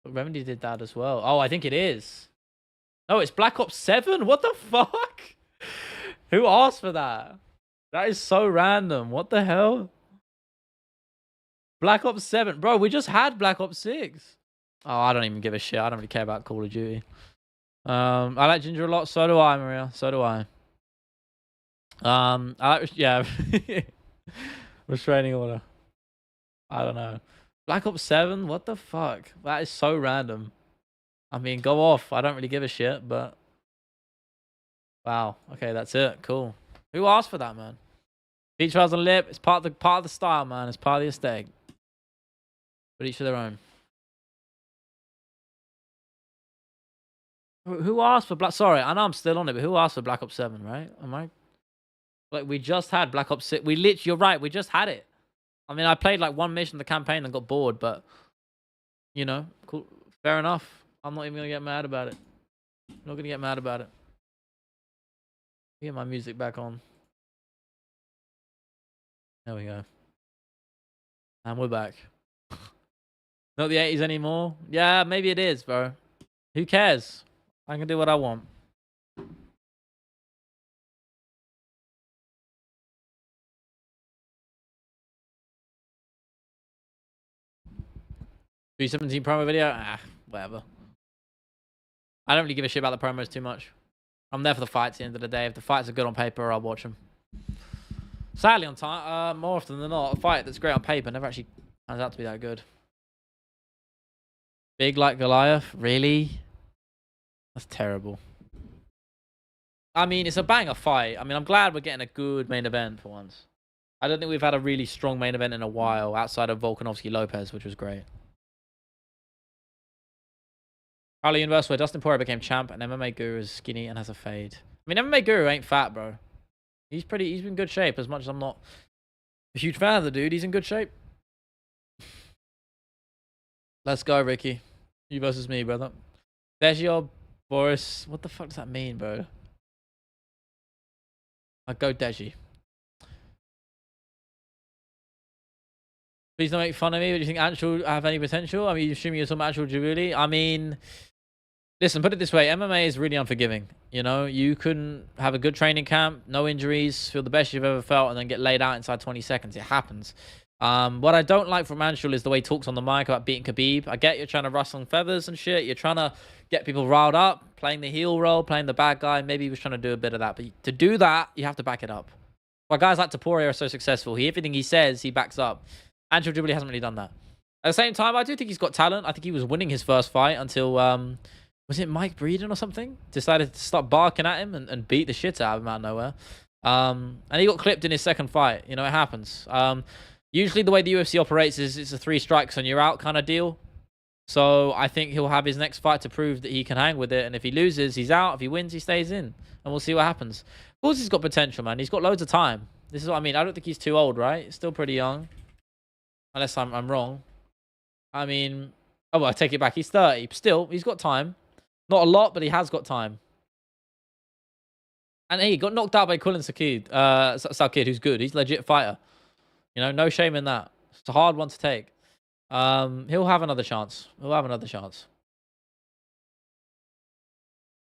A: But Remedy did that as well. Oh, I think it is. No, it's Black Ops 7? What the fuck? Who asked for that? That is so random. What the hell? Black Ops 7. Bro, we just had Black Ops 6. Oh, I don't even give a shit. I don't really care about Call of Duty. I like Ginger a lot. So do I, Maria. So do I. I like, yeah. Restraining order. I don't know. Black Ops 7? What the fuck? That is so random. I mean, go off. I don't really give a shit, but... Wow. Okay, that's it. Cool. Who asked for that, man? Peach fries on lip. It's part of the style, man. It's part of the aesthetic. But each of their own. Who asked for Black... Sorry, I know I'm still on it, but who asked for Black Ops 7, right? Am I... Like, we just had Black Ops 6. You're right. We just had it. I mean, I played like one mission of the campaign and got bored, but... You know, cool. Fair enough. I'm not even going to get mad about it. I'm not going to get mad about it. Get my music back on. There we go. And we're back. Not the 80s anymore? Yeah, maybe it is, bro. Who cares? I can do what I want. 317 promo video? Ah, whatever. I don't really give a shit about the promos too much. I'm there for the fights at the end of the day. If the fights are good on paper, I'll watch them. Sadly, on time, more often than not, a fight that's great on paper never actually turns out to be that good. Big like Goliath? Really? That's terrible. I mean, it's a banger fight. I mean, I'm glad we're getting a good main event for once. I don't think we've had a really strong main event in a while outside of Volkanovski Lopez, which was great. Probably universe where Dustin Poirier became champ and MMA Guru is skinny and has a fade. I mean, MMA Guru ain't fat, bro. He's in good shape. As much as I'm not a huge fan of the dude, he's in good shape. Let's go, Ricky. You versus me, brother. There's your Boris. What the fuck does that mean, bro? I'll go Deji. Please don't make fun of me. But do you think Anshul have any potential? I mean, you assuming you're talking about Anshul Jabuli? I mean, listen, put it this way. MMA is really unforgiving. You know, you couldn't have a good training camp, no injuries, feel the best you've ever felt, and then get laid out inside 20 seconds. It happens. What I don't like from Anshul is the way he talks on the mic about beating Khabib. I get you're trying to rustle feathers and shit. You're trying to get people riled up, playing the heel role, playing the bad guy. Maybe he was trying to do a bit of that. But to do that, you have to back it up. Why guys like Topuria are so successful. Everything he says, he backs up. Anshul Jabuli hasn't really done that. At the same time, I do think he's got talent. I think he was winning his first fight until, was it Mike Breeden or something? Decided to start barking at him and beat the shit out of him out of nowhere. And he got clipped in his second fight. You know, it happens. Usually the way the UFC operates is it's a 3 strikes and you're out kind of deal. So I think he'll have his next fight to prove that he can hang with it. And if he loses, he's out. If he wins, he stays in. And we'll see what happens. Of course, he's got potential, man. He's got loads of time. This is what I mean. I don't think he's too old, right? He's still pretty young. Unless I'm wrong. I mean... Oh, well, I take it back. He's 30. Still, he's got time. Not a lot, but he has got time. And he got knocked out by Kulin Sakid, who's good. He's a legit fighter. You know, no shame in that. It's a hard one to take. He'll have another chance. He'll have another chance.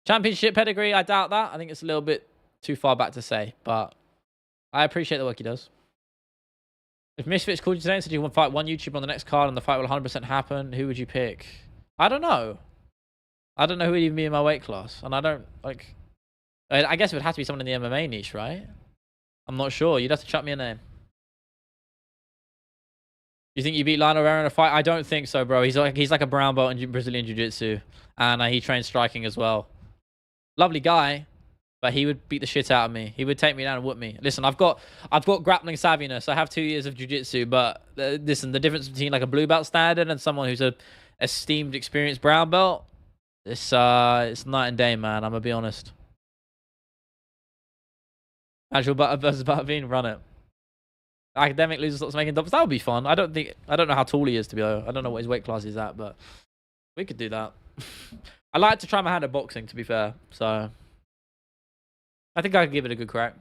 A: Championship pedigree, I doubt that. I think it's a little bit too far back to say, but I appreciate the work he does. If Misfits called you today and said you want to fight one YouTuber on the next card and the fight will 100% happen, who would you pick? I don't know. I don't know who would even be in my weight class. And I don't, like... I guess it would have to be someone in the MMA niche, right? I'm not sure. You'd have to chuck me a name. You think you beat Lionel Rivera in a fight? I don't think so, bro. He's like a brown belt in Brazilian Jiu-Jitsu. And he trains striking as well. Lovely guy. But he would beat the shit out of me. He would take me down and whoop me. Listen, I've got grappling savviness. I have 2 years of jiu-jitsu, but listen, the difference between like a blue belt standard and someone who's a esteemed, experienced brown belt, it's night and day, man. I'm gonna be honest. Actual butter versus butterbean, run it. Academic loses lots making doubles. That would be fun. I don't know how tall he is, to be honest. I don't know what his weight class is at, but we could do that. I like to try my hand at boxing, to be fair. So I think I could give it a good crack.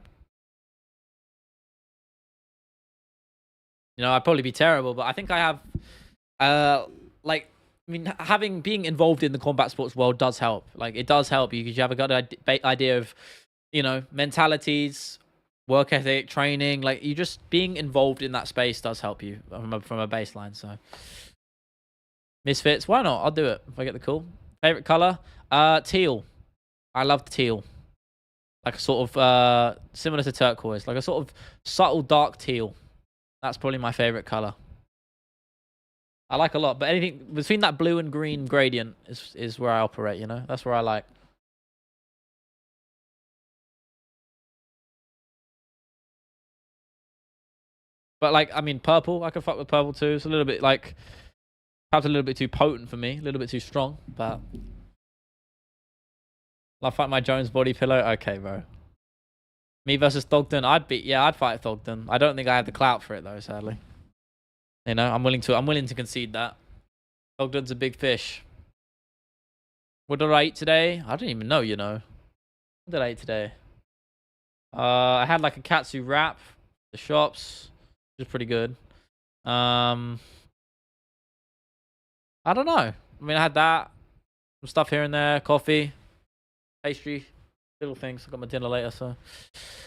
A: You know, I'd probably be terrible, but I think I have, being involved in the combat sports world does help. Like, it does help you because you have a good idea of, you know, mentalities, work ethic, training. Like, you just being involved in that space does help you from a baseline. So, Misfits, why not? I'll do it if I get the call. Favorite color? Teal. I love teal. Like a sort of similar to turquoise, like a sort of subtle dark teal. That's probably my favorite color. I like a lot, but anything between that blue and green gradient is where I operate, you know? That's where I like. But like, I mean, purple, I could fuck with purple too. It's a little bit like, perhaps a little bit too potent for me, a little bit too strong, but I'll fight my Jones body pillow. Okay, bro. Me versus Thogden. I'd fight Thogden. I don't think I have the clout for it though, sadly. You know, I'm willing to concede that. Thogden's a big fish. What did I eat today? I don't even know, you know. What did I eat today? I had like a katsu wrap, the shops, which is pretty good. I don't know. I mean, I had that, some stuff here and there, coffee, pastry, little things. I got my dinner later, so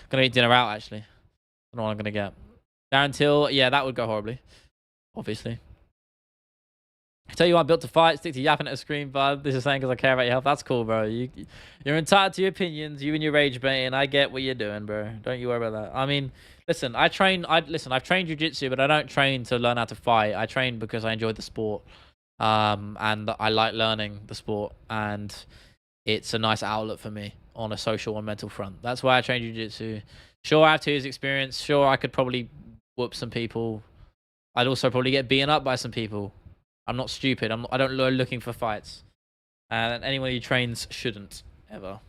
A: gonna eat dinner out actually. I don't know what I'm gonna get. Darren Till, yeah, that would go horribly. Obviously. I tell you what, I'm built to fight. Stick to yapping at a screen, bud. This is saying because I care about your health. That's cool, bro. You're entitled to your opinions. You and your rage baiting. I get what you're doing, bro. Don't you worry about that. I mean, listen, I've trained jiu-jitsu, but I don't train to learn how to fight. I train because I enjoy the sport. And I like learning the sport, and it's a nice outlet for me on a social and mental front. That's why I train jiu-jitsu. Sure, I have 2 years experience. Sure, I could probably whoop some people. I'd also probably get beaten up by some people. I'm not stupid. I don't go looking for fights. And anyone who trains shouldn't, ever.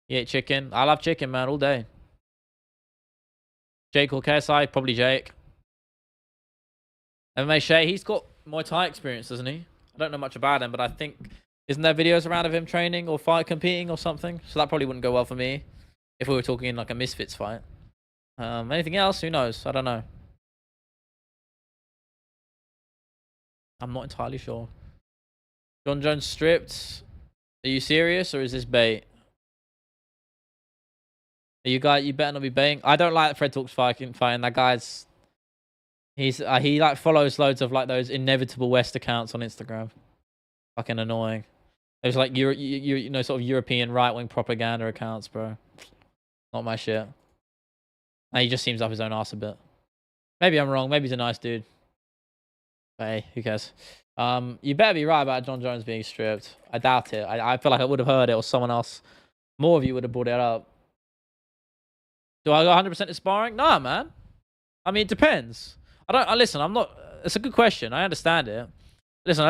A: You ate chicken? I love chicken, man, all day. Jake or KSI? Probably Jake. MMA Shay, he's got Muay Thai experience, doesn't he? I don't know much about him, but I think... Isn't there videos around of him training or competing or something? So that probably wouldn't go well for me if we were talking in like a Misfits fight. Anything else? Who knows? I don't know. I'm not entirely sure. John Jones stripped. Are you serious or is this bait? Are you better not be baiting. I don't like Fred Talks fighting. That guy's... he like follows loads of like those inevitable West accounts on Instagram. Fucking annoying. There's like you know, sort of European right-wing propaganda accounts, bro. Not my shit. And he just seems up his own ass a bit. Maybe I'm wrong. Maybe he's a nice dude. But hey, who cares? You better be right about John Jones being stripped. I doubt it. I feel like I would have heard it or someone else. More of you would have brought it up. Do I go 100% to sparring? Nah, man. I mean, it depends. Listen, I'm not... It's a good question. I understand it. Listen,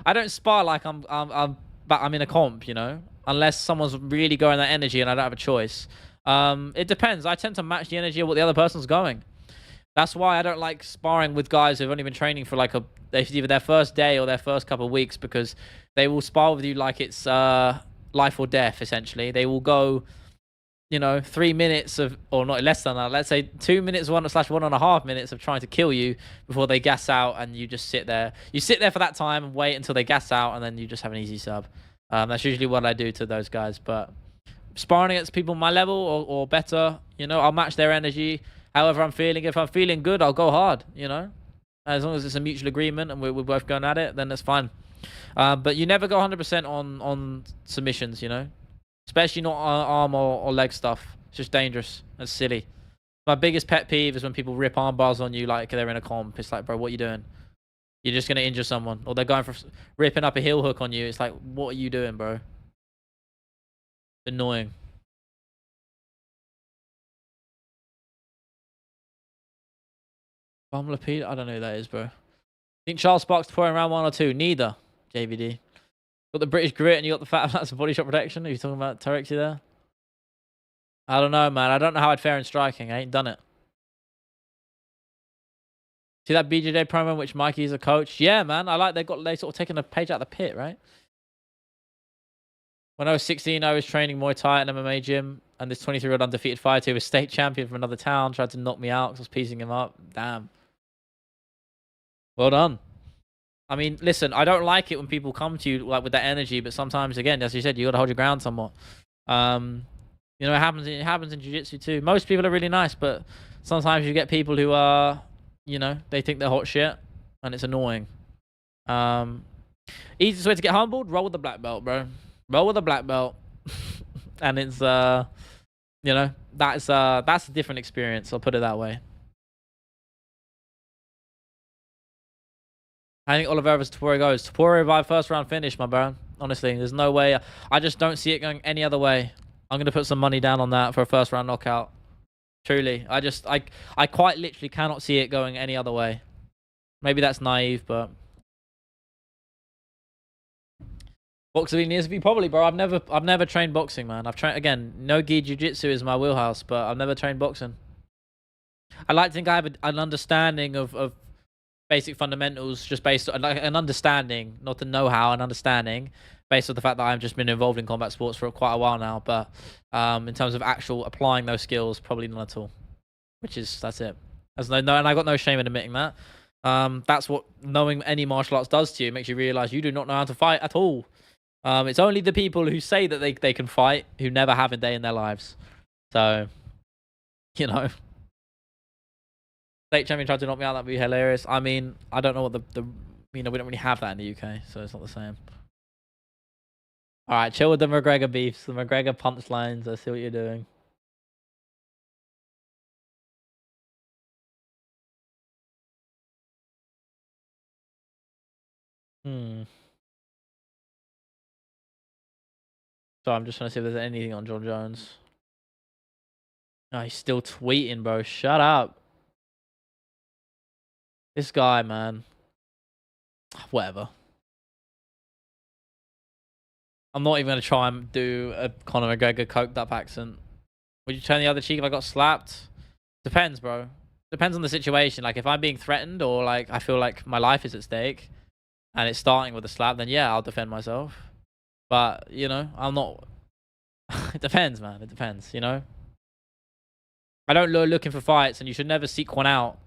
A: I don't spar like I'm in a comp, you know, unless someone's really going that energy and I don't have a choice. It depends. I tend to match the energy of what the other person's going. That's why I don't like sparring with guys who've only been training for like either their first day or their first couple of weeks, because they will spar with you like it's life or death. Essentially, they will go, you know, 3 minutes of, or not less than that, let's say 2 minutes, 1/1.5 minutes of trying to kill you before they gas out, and you just sit there. You sit there for that time and wait until they gas out, and then you just have an easy sub. That's usually what I do to those guys. But sparring against people my level or better, you know, I'll match their energy however I'm feeling. If I'm feeling good, I'll go hard, you know. As long as it's a mutual agreement and we're both going at it, then that's fine. But you never go 100% on submissions, you know. Especially not arm or leg stuff. It's just dangerous. It's silly. My biggest pet peeve is when people rip arm bars on you like they're in a comp. It's like, bro, what are you doing? You're just going to injure someone. Or they're going for ripping up a heel hook on you. It's like, what are you doing, bro? Annoying. Bumlapede? I don't know who that is, bro. Think Charles Sparks pouring round 1 or 2? Neither, JVD. Got the British grit and you got the fat flats of body shot protection. Are you talking about Tarexy there? I don't know, man. I don't know how I'd fare in striking. I ain't done it. See that BJJ promo in which Mikey's a coach? Yeah, man. I like they sort of taking a page out of the pit, right? When I was 16, I was training Muay Thai at an MMA gym, and this 23-year-old undefeated fighter who was state champion from another town tried to knock me out because I was piecing him up. Damn. Well done. I mean, listen, I don't like it when people come to you like with that energy, but sometimes, again, as you said, you got to hold your ground somewhat. You know, it happens in jiu-jitsu too. Most people are really nice, but sometimes you get people who are, you know, they think they're hot shit, and it's annoying. Easiest way to get humbled: roll with the black belt, bro. Roll with the black belt, and it's you know, that's a different experience. I'll put it that way. I think Oliveira's Tapore goes. Tapore by first round finish, my bro. Honestly, there's no way. I just don't see it going any other way. I'm gonna put some money down on that for a first round knockout. Truly, I quite literally cannot see it going any other way. Maybe that's naive, but boxing needs to be probably, bro. I've never trained boxing, man. I've trained, again, no gi jiu-jitsu is my wheelhouse, but I've never trained boxing. I like to think I have an understanding of basic fundamentals, just based on like an understanding, not the know-how, an understanding based on the fact that I've just been involved in combat sports for quite a while now. But in terms of actual applying those skills, probably none at all. That's it. And I got no shame in admitting that. That's what knowing any martial arts does to you. It makes you realize you do not know how to fight at all. It's only the people who say that they can fight who never have a day in their lives. So, you know. State champion tried to knock me out, that'd be hilarious. I mean, I don't know what you know, we don't really have that in the UK, so it's not the same. Alright, chill with the McGregor beefs, the McGregor punchlines. I see what you're doing. So I'm just trying to see if there's anything on John Jones. No, he's still tweeting, bro. Shut up. This guy, man. Whatever. I'm not even going to try and do a Conor McGregor coked up accent. Would you turn the other cheek if I got slapped? Depends, bro. Depends on the situation. Like, if I'm being threatened or, like, I feel like my life is at stake and it's starting with a slap, then yeah, I'll defend myself. But, you know, I'm not... It depends, man. It depends, you know? I don't go looking for fights, and you should never seek one out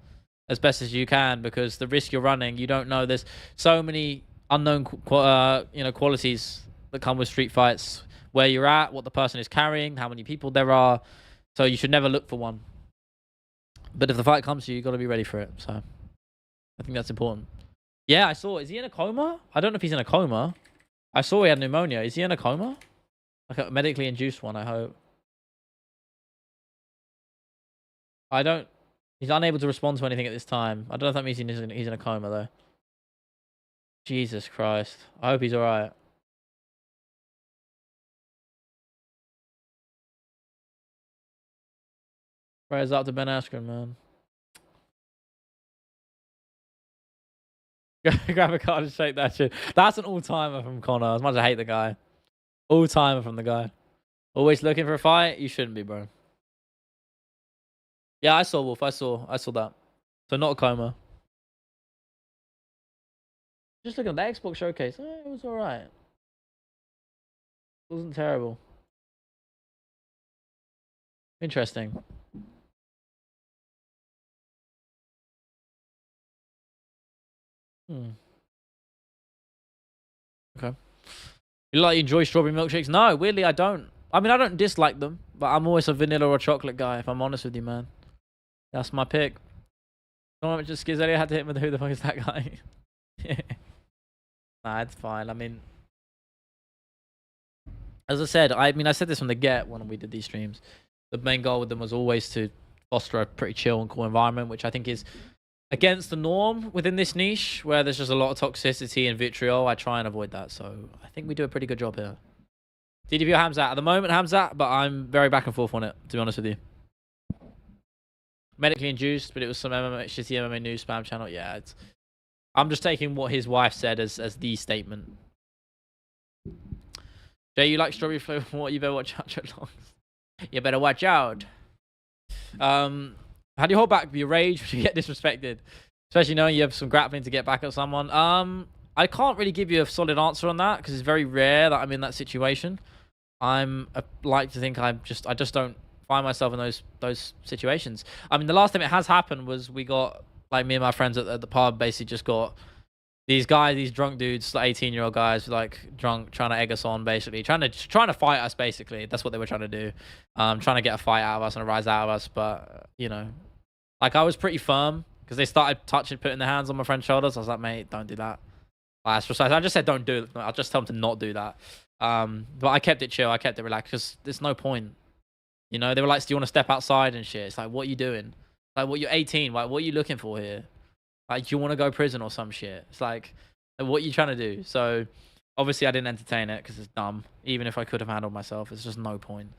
A: as best as you can, because the risk you're running, you don't know. There's so many unknown you know, qualities that come with street fights, where you're at, what the person is carrying, how many people there are. So you should never look for one. But if the fight comes to you, you got to be ready for it. So I think that's important. Yeah, I saw. Is he in a coma? I don't know if he's in a coma. I saw he had pneumonia. Is he in a coma? Like a medically induced one, I hope. I don't... He's unable to respond to anything at this time. I don't know if that means he's in a coma, though. Jesus Christ. I hope he's alright. Prayers up to Ben Askren, man. Grab a card and shake that shit. That's an all-timer from Connor. As much as I hate the guy. All-timer from the guy. Always looking for a fight? You shouldn't be, bro. Yeah, I saw Wolf. I saw that. So not a coma. Just looking at the Xbox showcase. It was alright. It wasn't terrible. Interesting. Hmm. Okay. You like enjoy strawberry milkshakes? No, weirdly I don't. I mean, I don't dislike them, but I'm always a vanilla or chocolate guy. If I'm honest with you, man, that's my pick. Someone just Skiz earlier had to hit me with who the fuck is that guy? Nah, it's fine. I mean, as I said, I said this from the get when we did these streams. The main goal with them was always to foster a pretty chill and cool environment, which I think is against the norm within this niche where there's just a lot of toxicity and vitriol. I try and avoid that, so I think we do a pretty good job here. DDP or Hamzat? At the moment, Hamzat, but I'm very back and forth on it, to be honest with you. Medically induced, but it was some MMA, shitty MMA news spam channel. Yeah, I'm just taking what his wife said as the statement. Jay, you like strawberry flavor more? You better watch out, Longs. You better watch out. How do you hold back your rage when you get disrespected? Especially knowing you have some grappling to get back at someone. I can't really give you a solid answer on that because it's very rare that I'm in that situation. I like to think I just don't find myself in those situations. I mean, the last time it has happened was we got, like, me and my friends at the pub basically just got these guys, these drunk dudes, like 18-year-old guys, like drunk, trying to egg us on, basically trying to fight us. Basically, that's what they were trying to do, trying to get a fight out of us and a rise out of us. But you know, like, I was pretty firm because they started putting their hands on my friend's shoulders. I was like, mate, don't do that. I just said don't do it. I'll just tell them to not do that. But I kept it chill. I kept it relaxed because there's no point. You know, they were like, do you want to step outside and shit? It's like, what are you doing? Like, what, you're 18. Like, what are you looking for here? Like, do you want to go prison or some shit? It's like, what are you trying to do? So, obviously, I didn't entertain it because it's dumb. Even if I could have handled myself, it's just no point.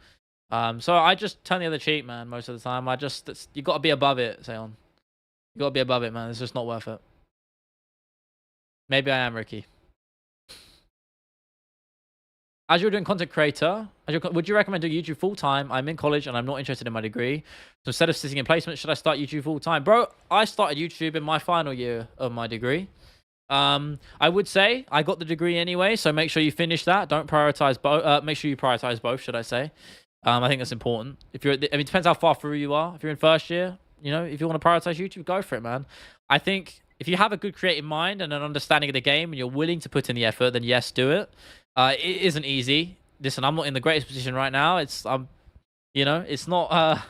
A: So I just turn the other cheek, man, most of the time. You got to be above it, Seon. You got to be above it, man. It's just not worth it. Maybe I am, Ricky. As you're doing content creator, would you recommend doing YouTube full time? I'm in college and I'm not interested in my degree. So instead of sitting in placement, should I start YouTube full time? Bro, I started YouTube in my final year of my degree. I would say I got the degree anyway, so make sure you finish that. Don't prioritize both. Make sure you prioritize both, should I say? I think that's important. If you're, it depends how far through you are. If you're in first year, you know, if you want to prioritize YouTube, go for it, man. I think if you have a good creative mind and an understanding of the game and you're willing to put in the effort, then yes, do it. It isn't easy. Listen, I'm not in the greatest position right now. You know, it's not.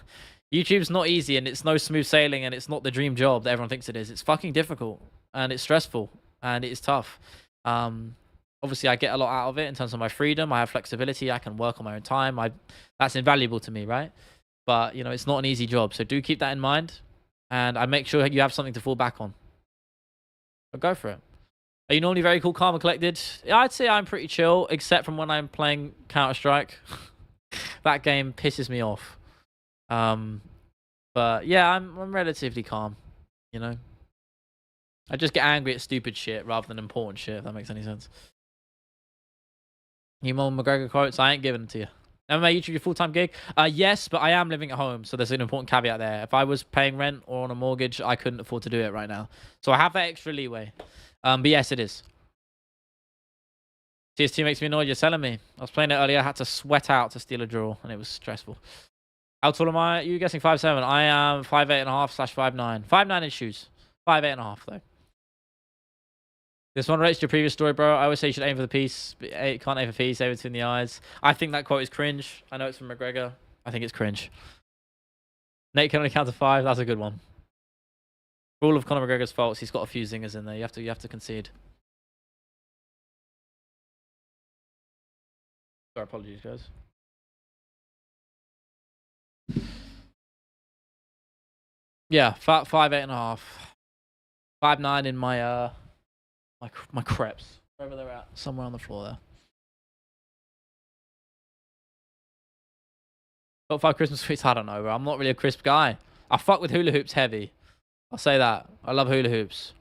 A: YouTube's not easy, and it's no smooth sailing, and it's not the dream job that everyone thinks it is. It's fucking difficult, and it's stressful, and it is tough. Obviously, I get a lot out of it in terms of my freedom. I have flexibility. I can work on my own time. That's invaluable to me, right? But you know, it's not an easy job. So do keep that in mind, and I make sure you have something to fall back on. But go for it. Are you normally very cool, calm, and collected? Yeah, I'd say I'm pretty chill, except from when I'm playing Counter-Strike. That game pisses me off. But yeah, I'm relatively calm, you know? I just get angry at stupid shit rather than important shit, if that makes any sense. You Ewan McGregor quotes, I ain't giving them to you. MMA YouTube your full-time gig? Yes, but I am living at home, so there's an important caveat there. If I was paying rent or on a mortgage, I couldn't afford to do it right now. So I have that extra leeway. But yes, it is. TS2 makes me annoyed. You're telling me. I was playing it earlier. I had to sweat out to steal a draw, and it was stressful. How tall am I? You guessing 5'7"? I am 5'8.5/5'9". 5'9" in shoes. 5'8.5" though. This one relates to your previous story, bro. I always say you should aim for the piece, but can't aim for peace. Aim between the eyes. I think that quote is cringe. I know it's from McGregor. I think it's cringe. Nate can only count to 5. That's a good one. For all of Conor McGregor's faults, he's got a few zingers in there. You have to concede. Sorry, apologies, guys. Yeah, 5'8.5", 5'9" in my my crepes. Wherever they're at, somewhere on the floor there. Top 5 Christmas sweets? I don't know, bro. I'm not really a crisp guy. I fuck with hula hoops heavy. I'll say that. I love hula hoops.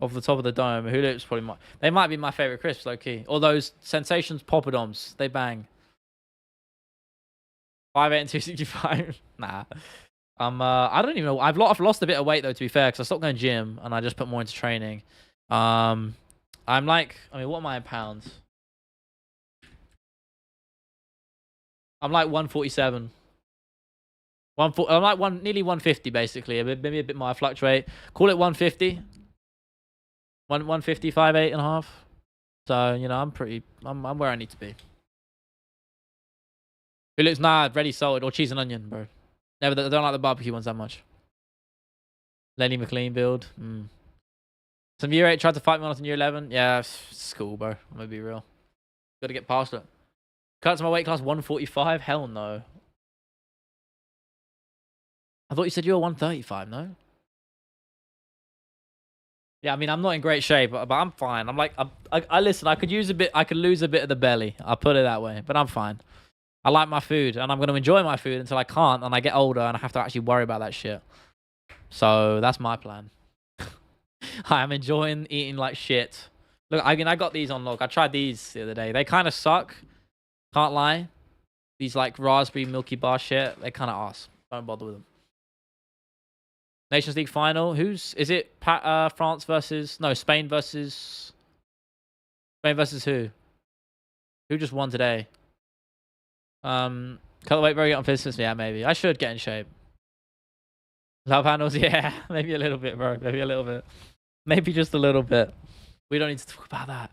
A: Off the top of the dome, hula hoops probably they might be my favorite crisps, low key. Or those Sensations poppadoms, they bang. 5'8" and 265. Nah. I don't even know. I've lost a bit of weight though, to be fair, because I stopped going gym and I just put more into training. I'm like, what am I in pounds? I'm like 147. 140. I'm like nearly 150 basically. Maybe a bit more. I fluctuate. Call it 150. 150, 5'8" and a half. So you know, I'm where I need to be. Who looks ready salted or cheese and onion, bro. Never. I don't like the barbecue ones that much. Lenny McLean build. Some year 8 tried to fight me on us in year 11. Yeah, it's cool, bro. I'm gonna be real. Gotta get past it. Cut to my weight class 145. Hell no. I thought you said you were 135. No. Yeah, I mean, I'm not in great shape, but I'm fine. I'm like, I listen. I could use a bit. I could lose a bit of the belly. I'll put it that way. But I'm fine. I like my food, and I'm gonna enjoy my food until I can't, and I get older, and I have to actually worry about that shit. So that's my plan. I am enjoying eating like shit. Look, I mean, I got these on lock. I tried these the other day. They kind of suck. Can't lie. These like raspberry milky bar shit. They kind of ass. Don't bother with them. Nations League final. Is it? France versus Spain versus who? Who just won today? Cut the weight very on business. Yeah, maybe I should get in shape. Love handles. Yeah, maybe a little bit, bro. Maybe a little bit. Maybe just a little bit. We don't need to talk about that.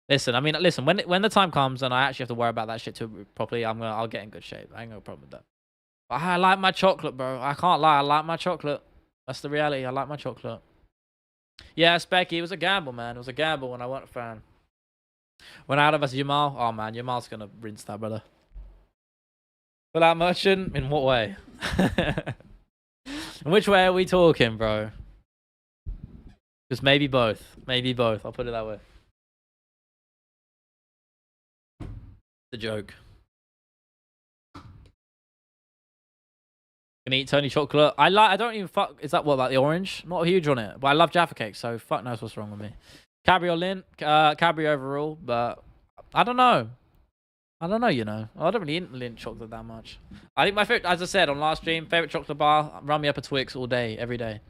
A: Listen, I mean, listen. When the time comes and I actually have to worry about that shit too properly, I'll get in good shape. I ain't got a problem with that. I like my chocolate, bro. I can't lie. I like my chocolate. That's the reality. I like my chocolate. Yeah, Specky. It was a gamble, man. It was a gamble when I wasn't a fan. When out of us, Jamal. Oh man, Jamal's gonna rinse that, brother. Without merchant? In what way? In which way are we talking, bro? Just maybe both. Maybe both. I'll put it that way. The joke. Can eat Tony chocolate. I don't even fuck. Is that what, like the orange? Not huge on it, but I love Jaffa cake, so fuck knows what's wrong with me. Cadbury or Lint? Cadbury overall, but I don't know. I don't know, you know. I don't really eat Lint chocolate that much. I think my favorite, as I said on last stream, favorite chocolate bar, run me up a Twix all day, every day.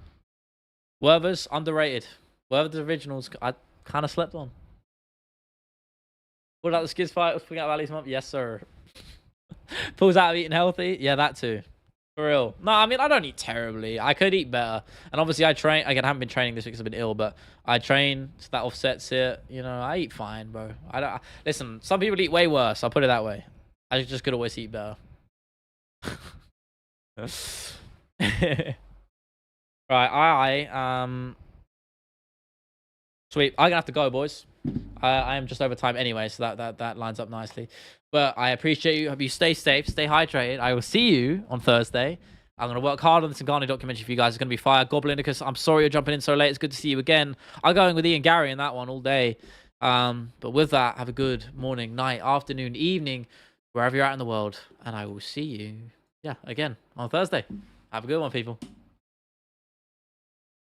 A: Werther's, underrated. Werther's originals, I kind of slept on. What about the Skids fight? Pulling out Valley's month? Yes, sir. Pulls out of eating healthy? Yeah, that too. For real. No, I mean, I don't eat terribly. I could eat better. And obviously, I train. Again, I haven't been training this week because I've been ill, but I train, so that offsets it. You know, I eat fine, bro. Listen, some people eat way worse. I'll put it that way. I just could always eat better. Right, sweet. I'm gonna have to go, boys. I am just over time anyway, so that lines up nicely. But I appreciate you. Hope you stay safe, stay hydrated. I will see you on Thursday. I'm going to work hard on this Ngannou documentary for you guys. It's going to be fire. Goblinicus, I'm sorry you're jumping in so late. It's good to see you again. I'm going with Ian Gary in that one all day. But with that, have a good morning, night, afternoon, evening, wherever you're at in the world. And I will see you, again on Thursday. Have a good one, people.